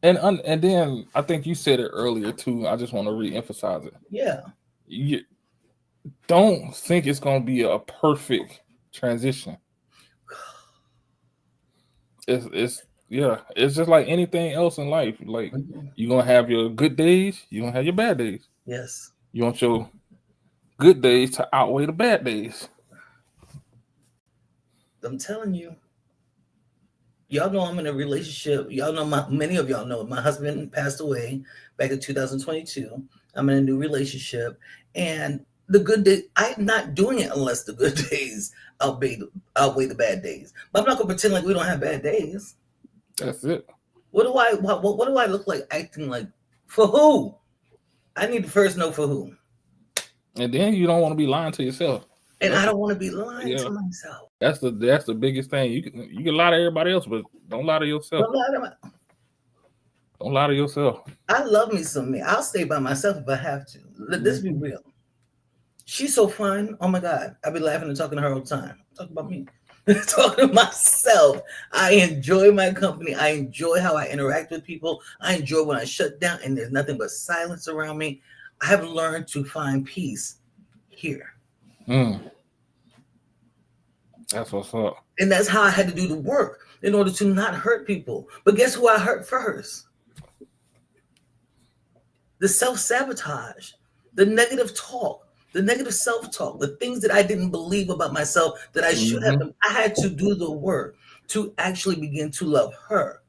[SPEAKER 2] And then I think you said it earlier too. I just want to re-emphasize it.
[SPEAKER 1] Yeah.
[SPEAKER 2] You don't think it's going to be a perfect transition. It's yeah. It's just like anything else in life. Like
[SPEAKER 1] Mhm.
[SPEAKER 2] you're gonna have your good days. You're gonna have your bad days.
[SPEAKER 1] Yes.
[SPEAKER 2] You want your good days to outweigh the bad days.
[SPEAKER 1] I'm telling you, y'all know I'm in a relationship. Y'all know many of y'all know my husband passed away back in 2022. I'm in a new relationship, and the good day I'm not doing it unless the good days outweigh the bad days. But I'm not gonna pretend like we don't have bad days.
[SPEAKER 2] That's it.
[SPEAKER 1] What do I look like acting like for who? I need to first know for who,
[SPEAKER 2] And then you don't want to be lying to yourself.
[SPEAKER 1] and
[SPEAKER 2] That's
[SPEAKER 1] I don't want to be lying
[SPEAKER 2] yeah.
[SPEAKER 1] to myself.
[SPEAKER 2] That's the biggest thing. You can lie to everybody else, but don't lie to yourself.
[SPEAKER 1] Don't lie to
[SPEAKER 2] Don't lie to yourself.
[SPEAKER 1] I love me some me. I'll stay by myself if I have to. Let this be
[SPEAKER 2] Mhm.
[SPEAKER 1] real. She's so fun. Oh my God. I be laughing and talking to her all the time. Talk about me. Talking to myself. I enjoy my company. I enjoy how I interact with people. I enjoy when I shut down and there's nothing but silence around me. I have learned to find peace here.
[SPEAKER 2] Mm, that's what's up.
[SPEAKER 1] And that's how I had to do the work in order to not hurt people. But guess who I hurt first? The self sabotage, the negative talk, the negative self talk, the things that I didn't believe about myself that I should have
[SPEAKER 2] Hmm.
[SPEAKER 1] done. I had to do the work to actually begin to love her.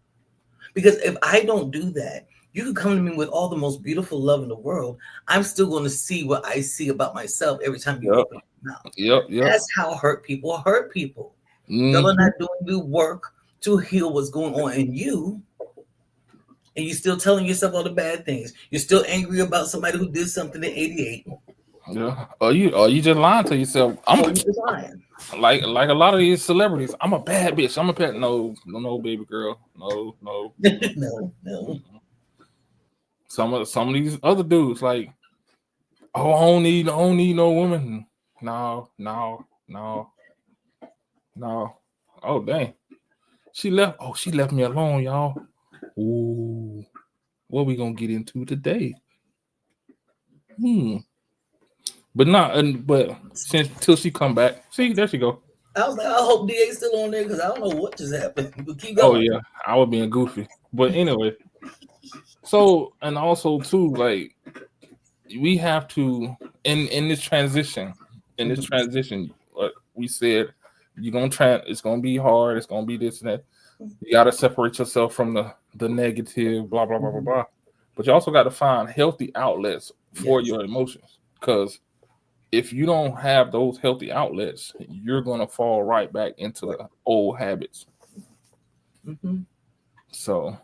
[SPEAKER 1] Because if I don't do that, you can come to me with all the most beautiful love in the world. I'm still going to see what I see about myself every time you
[SPEAKER 2] Yep.
[SPEAKER 1] open your mouth.
[SPEAKER 2] Yep. Yep.
[SPEAKER 1] That's how hurt people hurt people. Y'all are
[SPEAKER 2] Hmm.
[SPEAKER 1] not doing the work to heal what's going on in you, and you're still telling yourself all the bad things. You're still angry about somebody who did something in '88.
[SPEAKER 2] Yeah. Or you just lying to yourself. I'm
[SPEAKER 1] Oh, you just lying.
[SPEAKER 2] like a lot of these celebrities. I'm a bad bitch. I'm a pet. No, no, no, baby girl. No, no.
[SPEAKER 1] No, no.
[SPEAKER 2] Mm-mm. Some of these other dudes like, oh, I don't need no woman. No, no, no, no. Oh dang. She left. Oh, she left me alone, y'all. Ooh, what we gonna get into today? Hmm. But not. But since till she come back. See, there she go.
[SPEAKER 1] I was like, I hope DA's still on there because I don't know what just happened. But keep
[SPEAKER 2] Oh
[SPEAKER 1] going.
[SPEAKER 2] yeah, I was being goofy. But anyway, so and also too, like we have to in this transition, in this
[SPEAKER 1] Mhm.
[SPEAKER 2] transition, we said you're gonna try. It's gonna be hard. It's gonna be this and that. You got to separate yourself from the negative, blah blah blah blah
[SPEAKER 1] Mhm.
[SPEAKER 2] blah. But you also got to find healthy outlets for
[SPEAKER 1] Yes.
[SPEAKER 2] your emotions, because if you don't have those healthy outlets, you're gonna fall right back into
[SPEAKER 1] Right.
[SPEAKER 2] the old habits.
[SPEAKER 1] Mhm.
[SPEAKER 2] So,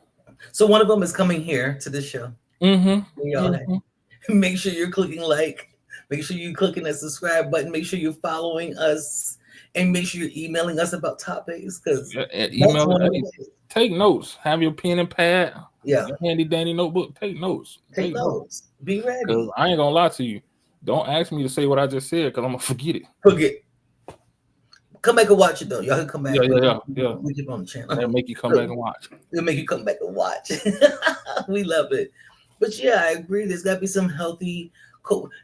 [SPEAKER 1] So one of them is coming here to this show.
[SPEAKER 2] mm-hmm,
[SPEAKER 1] Y'all
[SPEAKER 2] mm-hmm.
[SPEAKER 1] make sure you're clicking like, make sure you're clicking that subscribe button, make sure you're following us, and make sure you're emailing us about topics because
[SPEAKER 2] Yeah, and
[SPEAKER 1] that's
[SPEAKER 2] email.
[SPEAKER 1] one of the
[SPEAKER 2] Hey,
[SPEAKER 1] ways.
[SPEAKER 2] take notes. Have your pen and pad,
[SPEAKER 1] Yeah,
[SPEAKER 2] your handy dandy notebook. Take notes.
[SPEAKER 1] take
[SPEAKER 2] Take notes.
[SPEAKER 1] notes. Be
[SPEAKER 2] Because
[SPEAKER 1] ready.
[SPEAKER 2] I ain't gonna lie to you. Don't ask me to say what I just said, because I'm gonna forget it.
[SPEAKER 1] Forget. Come back and watch it though. Y'all can come
[SPEAKER 2] Yeah,
[SPEAKER 1] back.
[SPEAKER 2] yeah, yeah, yeah.
[SPEAKER 1] We keep on the channel.
[SPEAKER 2] That'll make you come back and watch.
[SPEAKER 1] It'll make you come back and watch. We love it. But yeah, I agree. There's got to be some healthy.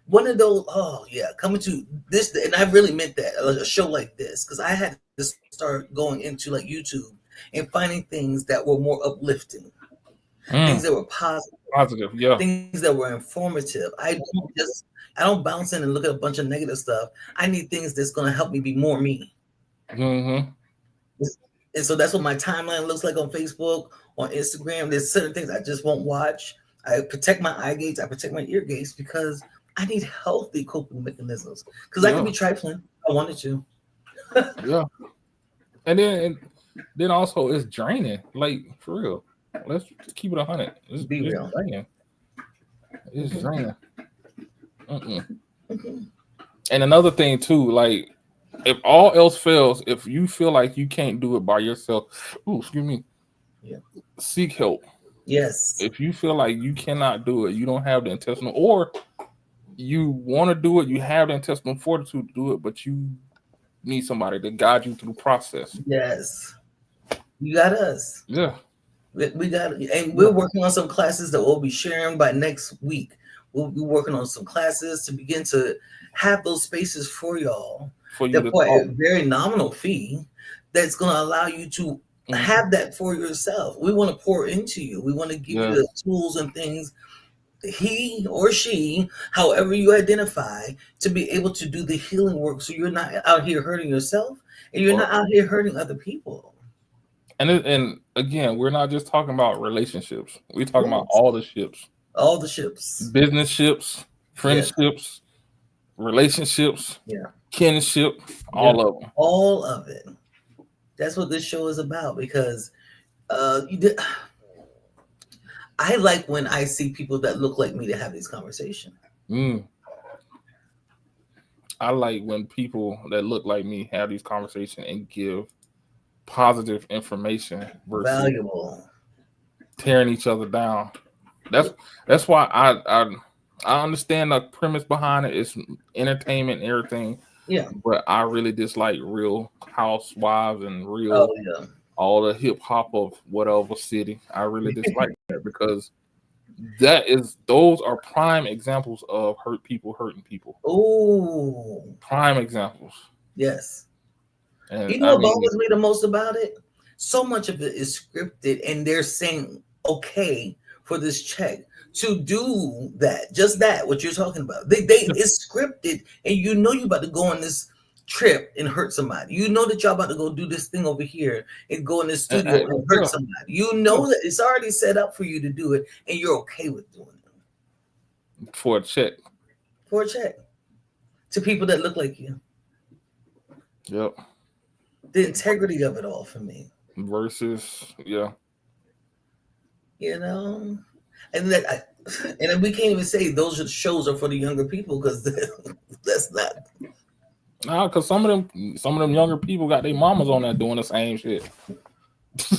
[SPEAKER 1] One of those. Oh yeah, coming to this, and I really meant that a show like this because I had to start going into like YouTube and finding things that were more uplifting, things that
[SPEAKER 2] Mm,
[SPEAKER 1] were positive,
[SPEAKER 2] positive. Yeah.
[SPEAKER 1] things that were informative. I don't bounce in and look at a bunch of negative stuff. I need things that's going to help me be more me.
[SPEAKER 2] Mm-hmm.
[SPEAKER 1] And so that's what my timeline looks like on Facebook, on Instagram. There's certain things I just won't watch. I protect my eye gates, I protect my ear gates because I need healthy coping mechanisms. Because I could
[SPEAKER 2] Yeah.
[SPEAKER 1] be trifling. I wanted to.
[SPEAKER 2] Yeah. And then also it's draining. Like for real. Let's keep it 100.
[SPEAKER 1] Be
[SPEAKER 2] It's
[SPEAKER 1] real.
[SPEAKER 2] draining. It's
[SPEAKER 1] Hmm.
[SPEAKER 2] draining. Mm-mm.
[SPEAKER 1] Hmm.
[SPEAKER 2] And another thing too, like if all else fails, if you feel like you can't do it by yourself, ooh, excuse me,
[SPEAKER 1] Yeah.
[SPEAKER 2] seek help.
[SPEAKER 1] Yes.
[SPEAKER 2] If you feel like you cannot do it, you don't have the intestinal, or you want to do it, you have the intestinal fortitude to do it, but you need somebody to guide you through the process.
[SPEAKER 1] Yes. You got us.
[SPEAKER 2] Yeah,
[SPEAKER 1] We got, and we're
[SPEAKER 2] yeah,
[SPEAKER 1] working on some classes that we'll be sharing by next week. We'll be working on some classes to begin to have those spaces for y'all
[SPEAKER 2] for you
[SPEAKER 1] that
[SPEAKER 2] to
[SPEAKER 1] for
[SPEAKER 2] talk.
[SPEAKER 1] a very nominal fee that's going to allow you to
[SPEAKER 2] Mhm.
[SPEAKER 1] have that for yourself. We want to pour into you. We want to give you
[SPEAKER 2] Yes,
[SPEAKER 1] the tools and things he or she, however you identify, to be able to do the healing work so you're not out here hurting yourself and you're
[SPEAKER 2] Or
[SPEAKER 1] not out here hurting other people.
[SPEAKER 2] and again, we're not just talking about relationships. We're talking about
[SPEAKER 1] Yes.
[SPEAKER 2] all the ships.
[SPEAKER 1] All the ships.
[SPEAKER 2] Business ships,
[SPEAKER 1] Yes.
[SPEAKER 2] friendships, relationships,
[SPEAKER 1] Yeah.
[SPEAKER 2] kinship,
[SPEAKER 1] Yeah.
[SPEAKER 2] all of them.
[SPEAKER 1] All of it. That's what this show is about because you did, I like when I see people that look like me to have these conversations.
[SPEAKER 2] Mm. I like when people that look like me have these conversations and give positive information versus
[SPEAKER 1] Valuable.
[SPEAKER 2] tearing each other down. That's that's why I understand the premise behind it. It's entertainment and everything,
[SPEAKER 1] Yeah.
[SPEAKER 2] but I really dislike Real Housewives and
[SPEAKER 1] Oh
[SPEAKER 2] real
[SPEAKER 1] yeah.
[SPEAKER 2] all the hip hop of whatever city. I really dislike that because those are prime examples of hurt people hurting people.
[SPEAKER 1] Oh
[SPEAKER 2] Prime examples.
[SPEAKER 1] yes.
[SPEAKER 2] And
[SPEAKER 1] You know
[SPEAKER 2] I
[SPEAKER 1] what
[SPEAKER 2] mean,
[SPEAKER 1] bothers me the most about it? So much of it is scripted, and they're saying okay for this check to do that, just that what you're talking about. They it's scripted, and you know you about to go on this trip and hurt somebody. You know that y'all about to go do this thing over here and go in this studio and hurt
[SPEAKER 2] yeah,
[SPEAKER 1] somebody. You
[SPEAKER 2] yeah,
[SPEAKER 1] know that it's already set up for you to do it, and you're okay with doing it
[SPEAKER 2] for a check.
[SPEAKER 1] for a check to people that look like you.
[SPEAKER 2] Yep.
[SPEAKER 1] The integrity of it all for me,
[SPEAKER 2] Versus, yeah.
[SPEAKER 1] you know. And that and then we can't even say those shows are for the younger people because that's not.
[SPEAKER 2] Nah, because some of them younger people got their mamas on there doing the same shit.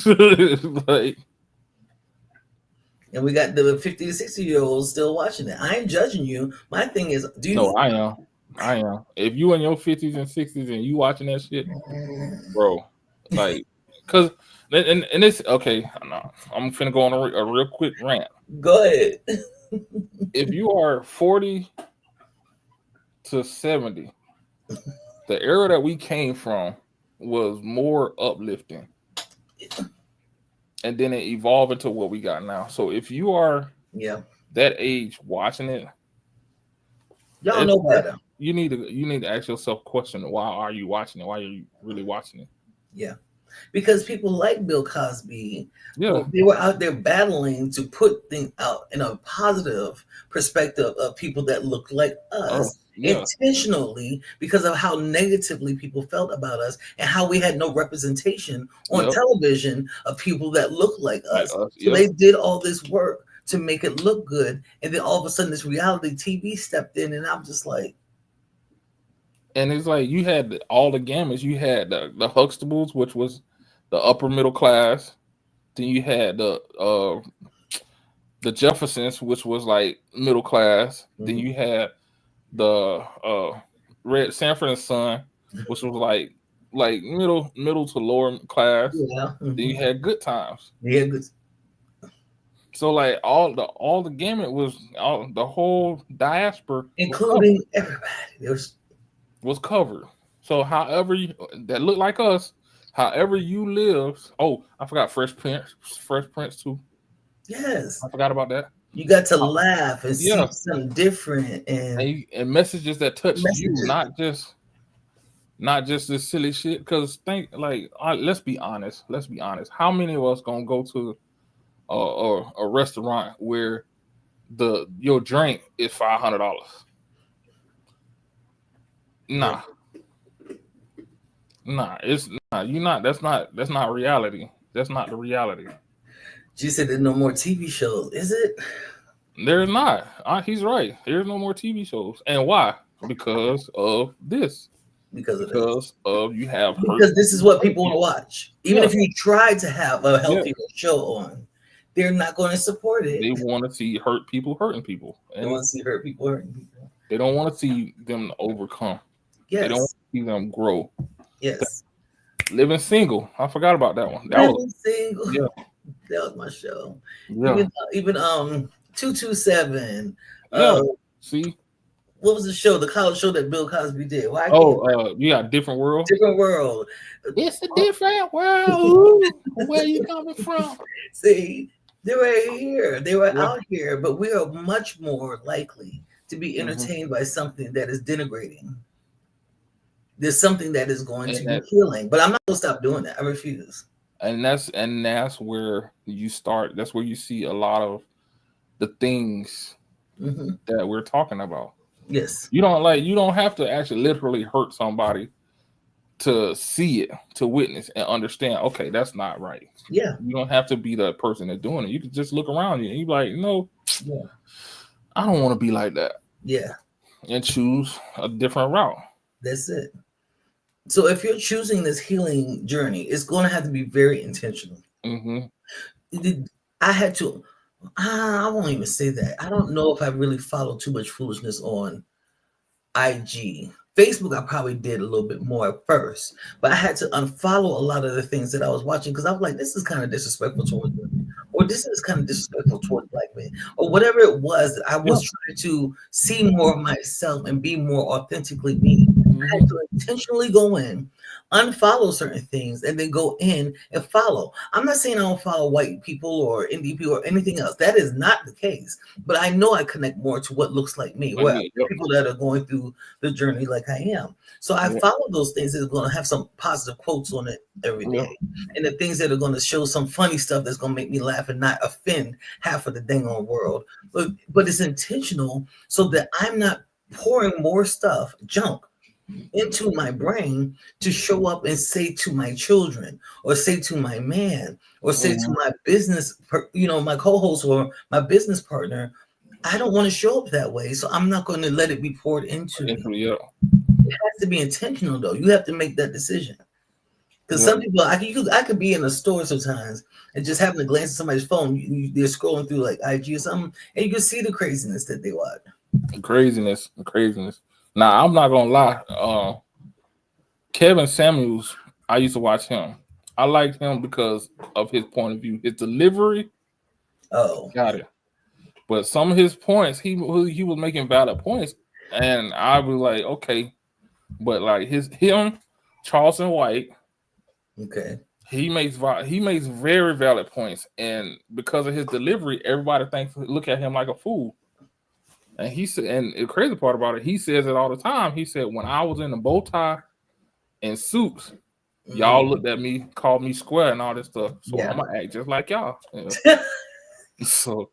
[SPEAKER 2] Like,
[SPEAKER 1] And we got the 50 to 60-year olds still watching it. I ain't judging you. My thing is, do you
[SPEAKER 2] no,
[SPEAKER 1] need?
[SPEAKER 2] I am. I am. If you in your 50s and 60s and you watching that shit, bro, like, cause and it's okay. No, I'm finna go on a real quick rant.
[SPEAKER 1] Go ahead.
[SPEAKER 2] If you are 40 to 70, the era that we came from was more uplifting, and then it evolved into what we got now. So if you are
[SPEAKER 1] Yeah,
[SPEAKER 2] that age watching it,
[SPEAKER 1] y'all know better.
[SPEAKER 2] you need to ask yourself question: why are you watching it? Why are you really watching it?
[SPEAKER 1] Yeah, because people like Bill Cosby,
[SPEAKER 2] Yeah.
[SPEAKER 1] well, they were out there battling to put things out in a positive perspective of people that look like
[SPEAKER 2] Oh,
[SPEAKER 1] us
[SPEAKER 2] yeah.
[SPEAKER 1] intentionally because of how negatively people felt about us and how we had no representation on
[SPEAKER 2] Yep.
[SPEAKER 1] television of people that look like
[SPEAKER 2] Like
[SPEAKER 1] us.
[SPEAKER 2] us.
[SPEAKER 1] So
[SPEAKER 2] Yep.
[SPEAKER 1] they did all this work to make it look good, and then all of a sudden this reality TV stepped in, and I'm just like,
[SPEAKER 2] And it's like you had all the gamuts. You had the Huxtables, which was the upper middle class. Then you had the Jeffersons, which was like middle class. Then
[SPEAKER 1] mhm,
[SPEAKER 2] you had the Red Sanford and Son, which was like middle to lower class.
[SPEAKER 1] yeah,
[SPEAKER 2] Then you
[SPEAKER 1] mhm.
[SPEAKER 2] had Good Times.
[SPEAKER 1] Yeah, good.
[SPEAKER 2] So like all the gamut was the whole diaspora was covered.
[SPEAKER 1] Including everybody. There's
[SPEAKER 2] Was covered. So however you that look like us, however you live. Oh, I forgot Fresh Prince too.
[SPEAKER 1] yes.
[SPEAKER 2] I forgot about that.
[SPEAKER 1] You got to
[SPEAKER 2] Uh,
[SPEAKER 1] laugh and see
[SPEAKER 2] yeah,
[SPEAKER 1] something different and
[SPEAKER 2] and messages that touch you,
[SPEAKER 1] messages.
[SPEAKER 2] not just this silly shit. Because think like, let's be honest. Let's be honest. How many of us gonna go to a restaurant where your drink is $500?
[SPEAKER 1] Yeah.
[SPEAKER 2] Nah, nah. It's not. You not. That's not reality. That's not the reality.
[SPEAKER 1] She said there's no more TV shows. Is it?
[SPEAKER 2] There's not. He's right. There's no more TV shows. And why? Because of this.
[SPEAKER 1] Because of this.
[SPEAKER 2] Because of you have hurt
[SPEAKER 1] Because this is
[SPEAKER 2] people,
[SPEAKER 1] what
[SPEAKER 2] hurt
[SPEAKER 1] people want to
[SPEAKER 2] people.
[SPEAKER 1] watch. Even
[SPEAKER 2] Yeah,
[SPEAKER 1] if you try to have a
[SPEAKER 2] yeah.
[SPEAKER 1] healthier show on, they're not going to support it.
[SPEAKER 2] They want to see hurt people hurting people,
[SPEAKER 1] They
[SPEAKER 2] and
[SPEAKER 1] want to see hurt people hurting people.
[SPEAKER 2] they don't want to see them overcome. They don't want
[SPEAKER 1] Yes.
[SPEAKER 2] to see them grow.
[SPEAKER 1] Yes.
[SPEAKER 2] Living single. I forgot about that one. That was
[SPEAKER 1] Living single.
[SPEAKER 2] yeah,
[SPEAKER 1] That was my show.
[SPEAKER 2] yeah,
[SPEAKER 1] Even 227.
[SPEAKER 2] yeah. See.
[SPEAKER 1] What was the show? The college show that Bill Cosby did. Why I can't
[SPEAKER 2] Oh, you got Different World.
[SPEAKER 1] different world.
[SPEAKER 2] It's a different world. Ooh, where you coming from?
[SPEAKER 1] See, They were here. They were
[SPEAKER 2] Yeah.
[SPEAKER 1] out here, but we are much more likely to be
[SPEAKER 2] Hmm.
[SPEAKER 1] entertained by something that is denigrating. There's something that is going
[SPEAKER 2] And
[SPEAKER 1] to be
[SPEAKER 2] that
[SPEAKER 1] healing, but I'm not gonna stop doing that. I refuse.
[SPEAKER 2] and that's where you start. That's where you see a lot of the things
[SPEAKER 1] Hmm.
[SPEAKER 2] that we're talking about.
[SPEAKER 1] Yes.
[SPEAKER 2] You don't have to actually literally hurt somebody to see it, to witness and understand, okay, that's not right.
[SPEAKER 1] Yeah.
[SPEAKER 2] You don't have to be the person that's doing it. You can just look around you and you be like, no,
[SPEAKER 1] Yeah.
[SPEAKER 2] I don't want to be like that,
[SPEAKER 1] Yeah.
[SPEAKER 2] and choose a different route.
[SPEAKER 1] That's it. So if you're choosing this healing journey, it's going to have to be very intentional.
[SPEAKER 2] Hmm.
[SPEAKER 1] I had to. I won't even say that. I don't know if I really follow too much foolishness on IG. Facebook, I probably did a little bit more at first, but I had to unfollow a lot of the things that I was watching because I was like, this is kind of disrespectful towards women, or this is kind of disrespectful towards black men, or whatever it was that I
[SPEAKER 2] Yeah.
[SPEAKER 1] was trying to see more of myself and be more authentically me. I had
[SPEAKER 2] Hmm.
[SPEAKER 1] to intentionally go in, unfollow certain things, and then go in and follow. I'm not saying I don't follow white people or NDP or anything else. That is not the case. But I know I connect more to what looks like me,
[SPEAKER 2] Like
[SPEAKER 1] where
[SPEAKER 2] me. Yep.
[SPEAKER 1] people that are going through the journey like I am. So I
[SPEAKER 2] Yep.
[SPEAKER 1] follow those things that are going to have some positive quotes on it every
[SPEAKER 2] Yep.
[SPEAKER 1] day. And the things that are going to show some funny stuff that's going to make me laugh and not offend half of the dang on world. But it's intentional so that I'm not pouring more stuff, junk, into my brain to show up and say to my children or say to my man or say to
[SPEAKER 2] Hmm.
[SPEAKER 1] my my co-host or my business partner, I don't want to show up that way, so I'm not going to let it be poured into me.
[SPEAKER 2] Yep.
[SPEAKER 1] It has to be intentional, though. You have to make that decision. Because
[SPEAKER 2] Yep.
[SPEAKER 1] some people, I could be in a store sometimes and just having to glance at somebody's phone. They're scrolling through like IG or something, and you can see the craziness that they watch.
[SPEAKER 2] Craziness. Craziness. Now I'm not gonna lie. Kevin Samuels, I used to watch him. I liked him because of his point of view. His delivery,
[SPEAKER 1] Oh,
[SPEAKER 2] got it. But some of his points, he was making valid points, and I was like, okay, but like him, Charleston White,
[SPEAKER 1] okay.
[SPEAKER 2] he makes very valid points, and because of his delivery, everybody look at him like a fool. And he said, and the crazy part about it, he says it all the time. He said, when I was in the bow tie and suits, y'all
[SPEAKER 1] Mhm.
[SPEAKER 2] looked at me, called me square and all this stuff. So I'm
[SPEAKER 1] Yeah.
[SPEAKER 2] gonna act just like y'all. So,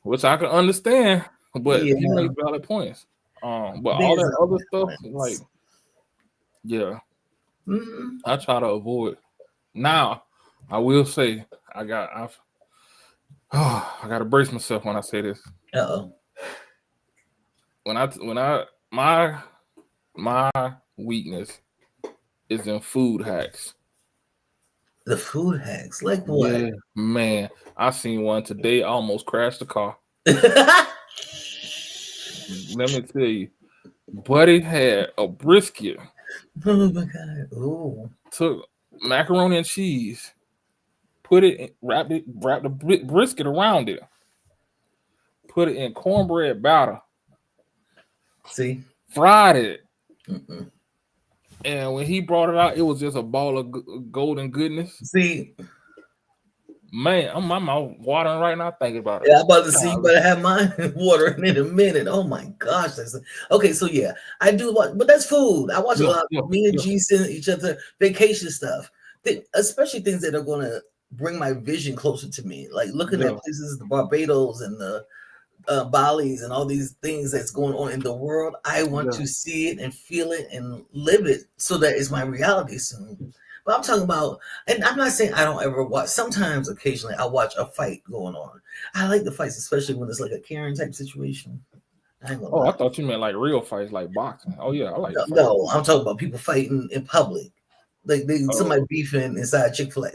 [SPEAKER 2] which I can understand, but he
[SPEAKER 1] Yeah.
[SPEAKER 2] makes valid points. But all
[SPEAKER 1] There's
[SPEAKER 2] that
[SPEAKER 1] a
[SPEAKER 2] other stuff, like,
[SPEAKER 1] balance.
[SPEAKER 2] yeah,
[SPEAKER 1] Mhm.
[SPEAKER 2] I try to avoid. Now, I will say, I got to brace myself when I say this.
[SPEAKER 1] Uh-oh.
[SPEAKER 2] My my weakness is in food hacks.
[SPEAKER 1] The food hacks. Like what?
[SPEAKER 2] Yeah, man, I seen one today. I almost crashed the car. Let me tell you, Buddy had a brisket,
[SPEAKER 1] Oh my god. Oh.
[SPEAKER 2] took macaroni and cheese, wrapped the brisket around it, put it in cornbread batter,
[SPEAKER 1] See?
[SPEAKER 2] fried it,
[SPEAKER 1] Mm-mm.
[SPEAKER 2] and when he brought it out, it was just a ball of golden goodness.
[SPEAKER 1] See,
[SPEAKER 2] Man, my mouth watering right now thinking about it.
[SPEAKER 1] yeah, I'm about to see you
[SPEAKER 2] Golly.
[SPEAKER 1] better have mine watering in a minute. Oh my gosh. Okay, so yeah, I do watch, but that's food. I watch a
[SPEAKER 2] Yeah,
[SPEAKER 1] lot.
[SPEAKER 2] yeah,
[SPEAKER 1] Me and
[SPEAKER 2] yeah,
[SPEAKER 1] G send each other vacation stuff. Especially things that are gonna bring my vision closer to me. Like looking at
[SPEAKER 2] yeah,
[SPEAKER 1] places, the Barbados and the Bali's and all these things that's going on in the world. I want
[SPEAKER 2] yeah.
[SPEAKER 1] to see it and feel it and live it so that it's my reality soon. But I'm talking about, and I'm not saying I don't ever watch. Sometimes, occasionally, I watch a fight going on. I like the fights, especially when it's like a Karen type situation. I ain't gonna
[SPEAKER 2] Oh,
[SPEAKER 1] lie.
[SPEAKER 2] I thought you meant like real fights, like boxing. Oh yeah, I like to
[SPEAKER 1] No,
[SPEAKER 2] fight
[SPEAKER 1] no,
[SPEAKER 2] too.
[SPEAKER 1] I'm talking about people fighting in public. Like somebody
[SPEAKER 2] Oh,
[SPEAKER 1] beefing inside Chick-fil-A.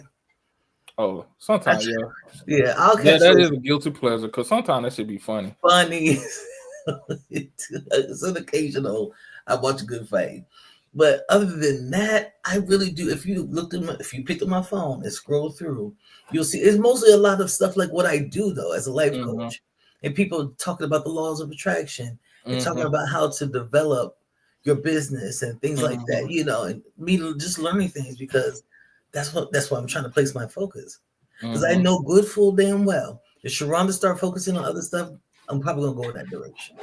[SPEAKER 2] oh,
[SPEAKER 1] I,
[SPEAKER 2] sometimes yeah,
[SPEAKER 1] yeah, I'll
[SPEAKER 2] yeah,
[SPEAKER 1] catch
[SPEAKER 2] that is
[SPEAKER 1] those
[SPEAKER 2] a guilty pleasure because sometimes that should be funny.
[SPEAKER 1] funny. It's an occasional. I watch a good fight, but other than that, I really do. If you picked up my phone and scroll through, you'll see it's mostly a lot of stuff like what I do though as a life
[SPEAKER 2] Mm-hmm.
[SPEAKER 1] coach, and people talking about the laws of attraction and talking
[SPEAKER 2] Mm-hmm.
[SPEAKER 1] about how to develop your business and things like that.
[SPEAKER 2] Mm-hmm.
[SPEAKER 1] And me just learning things because that's why I'm trying to place my focus because I
[SPEAKER 2] Mm-hmm.
[SPEAKER 1] know good full damn well If Sharonda start focusing on other stuff, I'm probably gonna go in that direction.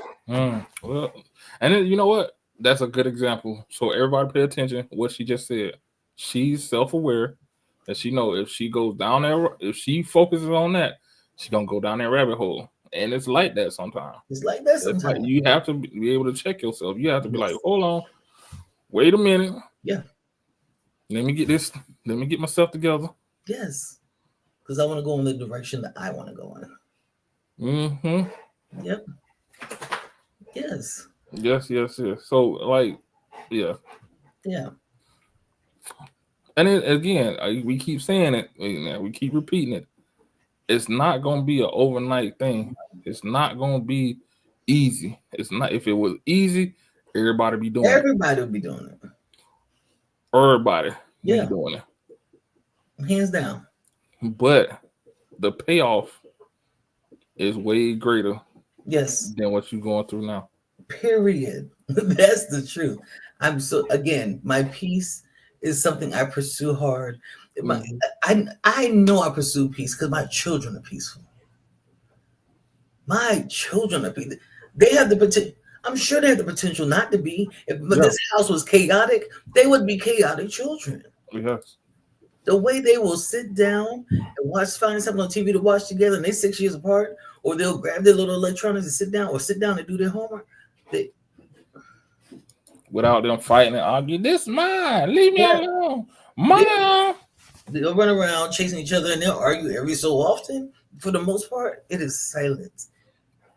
[SPEAKER 2] Well, and then you know what? That's a good example. So everybody pay attention. What she just said. She's self-aware, and she know if she goes down there, if she focuses on that, she's gonna go down that rabbit hole. And it's like that sometimes.
[SPEAKER 1] It's like that
[SPEAKER 2] It's like
[SPEAKER 1] sometimes.
[SPEAKER 2] you have to be able to check yourself. You have to be like,
[SPEAKER 1] Yes.
[SPEAKER 2] hold on, wait a minute.
[SPEAKER 1] Yeah.
[SPEAKER 2] Let me get this. Let me get myself together.
[SPEAKER 1] Yes. Because I want to go in the direction that I want to go in.
[SPEAKER 2] Mm-hmm.
[SPEAKER 1] Yep. Yes.
[SPEAKER 2] Yes, yes, yes. So like, yeah.
[SPEAKER 1] Yeah.
[SPEAKER 2] And then again, we keep saying it. We keep repeating it. It's not going to be an overnight thing. It's not going to be easy. It's not. If it was easy, everybody be doing it.
[SPEAKER 1] Everybody will be doing it.
[SPEAKER 2] Everybody be
[SPEAKER 1] Yeah.
[SPEAKER 2] doing it.
[SPEAKER 1] Hands down.
[SPEAKER 2] But the payoff is way greater
[SPEAKER 1] Yes.
[SPEAKER 2] than what you're going through now.
[SPEAKER 1] Period. That's the truth. I'm so again, my peace is something I pursue hard. My,
[SPEAKER 2] Mhm.
[SPEAKER 1] I know I pursue peace because my children are peaceful. My children are peaceful. They have the potential. I'm sure they have the potential not to be. But
[SPEAKER 2] Yeah.
[SPEAKER 1] this house was chaotic, they would be chaotic children.
[SPEAKER 2] Yes.
[SPEAKER 1] The way they will sit down and find something on TV to watch together, and they're 6 years apart, or they'll grab their little electronics and sit down, or sit down and do their homework. They,
[SPEAKER 2] Without them fighting and arguing, this mine. Leave me
[SPEAKER 1] yeah,
[SPEAKER 2] alone,
[SPEAKER 1] yeah.
[SPEAKER 2] mom.
[SPEAKER 1] They'll run around chasing each other and they'll argue every so often. For the most part, it is silence.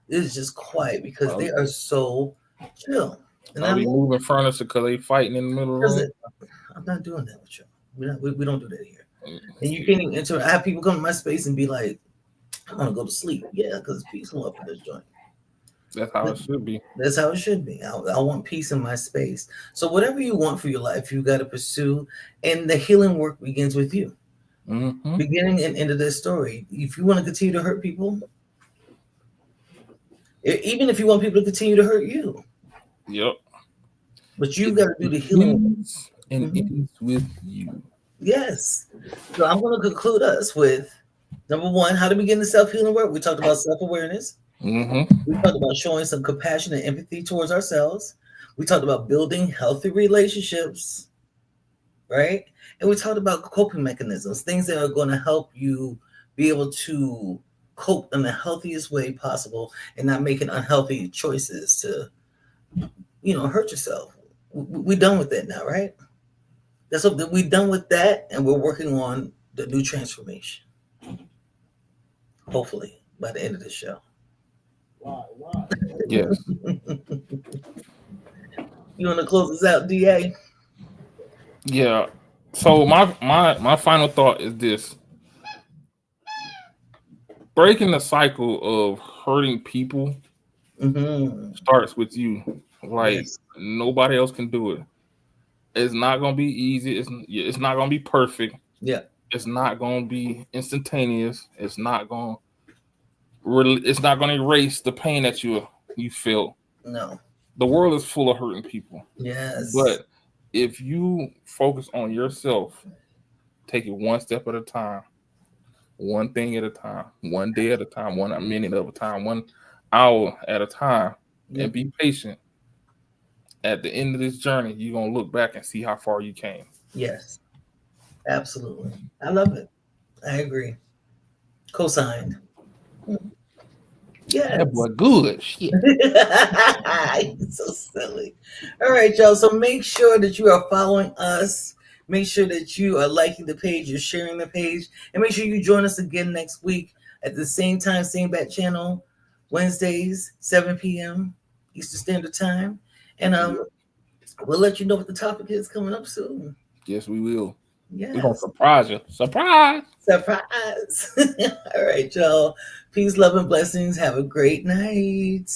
[SPEAKER 1] It is just quiet because they are so chill. And I
[SPEAKER 2] I'll be
[SPEAKER 1] love
[SPEAKER 2] moving furniture because they fighting in the middle of the room.
[SPEAKER 1] I'm not doing that with you. We don't do that here.
[SPEAKER 2] Mm.
[SPEAKER 1] And you can't even enter. I have people come to my space and be like, I want to go to sleep. Yeah, because it's peaceful up in this joint.
[SPEAKER 2] That's how it should be.
[SPEAKER 1] That's how it should be. I want peace in my space. So whatever you want for your life, you got to pursue. And the healing work begins with you.
[SPEAKER 2] Mm-hmm.
[SPEAKER 1] Beginning and end of this story. If you want to continue to hurt people, even if you want people to continue to hurt you,
[SPEAKER 2] Yep.
[SPEAKER 1] but you've got to do the healing work.
[SPEAKER 2] And
[SPEAKER 1] Mhm.
[SPEAKER 2] ends with you.
[SPEAKER 1] Yes. So I'm going to conclude us with number one, how to begin the self-healing work. We talked about self-awareness.
[SPEAKER 2] Mm-hmm.
[SPEAKER 1] We talked about showing some compassion and empathy towards ourselves. We talked about building healthy relationships, right? And we talked about coping mechanisms, things that are going to help you be able to cope in the healthiest way possible and not making unhealthy choices to, hurt yourself. We're done with that now, right? That's what we're done with that, and we're working on the new transformation. Hopefully, by the end of the show.
[SPEAKER 2] Yes.
[SPEAKER 1] You want to close us out, DA?
[SPEAKER 2] Yeah. So my final thought is this: breaking the cycle of hurting people starts with you. Like
[SPEAKER 1] Yes.
[SPEAKER 2] nobody else can do it. It's not gonna be easy. It's not gonna be perfect.
[SPEAKER 1] Yeah.
[SPEAKER 2] It's not gonna be instantaneous. It's not gonna erase the pain that you feel.
[SPEAKER 1] No.
[SPEAKER 2] The world is full of hurting people.
[SPEAKER 1] Yes.
[SPEAKER 2] But if you focus on yourself, take it one step at a time, one thing at a time, one day at a time, 1 minute at a time, 1 hour at a time, and be patient. At the end of this journey, you're going to look back and see how far you came.
[SPEAKER 1] Yes. Absolutely. I love it. I agree. Co-signed. Yeah.
[SPEAKER 2] That boy good. Shit.
[SPEAKER 1] You're so silly. All right, y'all. So make sure that you are following us. Make sure that you are liking the page, you're sharing the page, and make sure you join us again next week at the same time, same bat channel, Wednesdays, 7 p.m. Eastern Standard Time. And we'll let you know what the topic is coming up soon.
[SPEAKER 2] Yes, we will.
[SPEAKER 1] Yes.
[SPEAKER 2] We're going to surprise you. Surprise.
[SPEAKER 1] Surprise. All right, y'all. Peace, love, and blessings. Have a great night.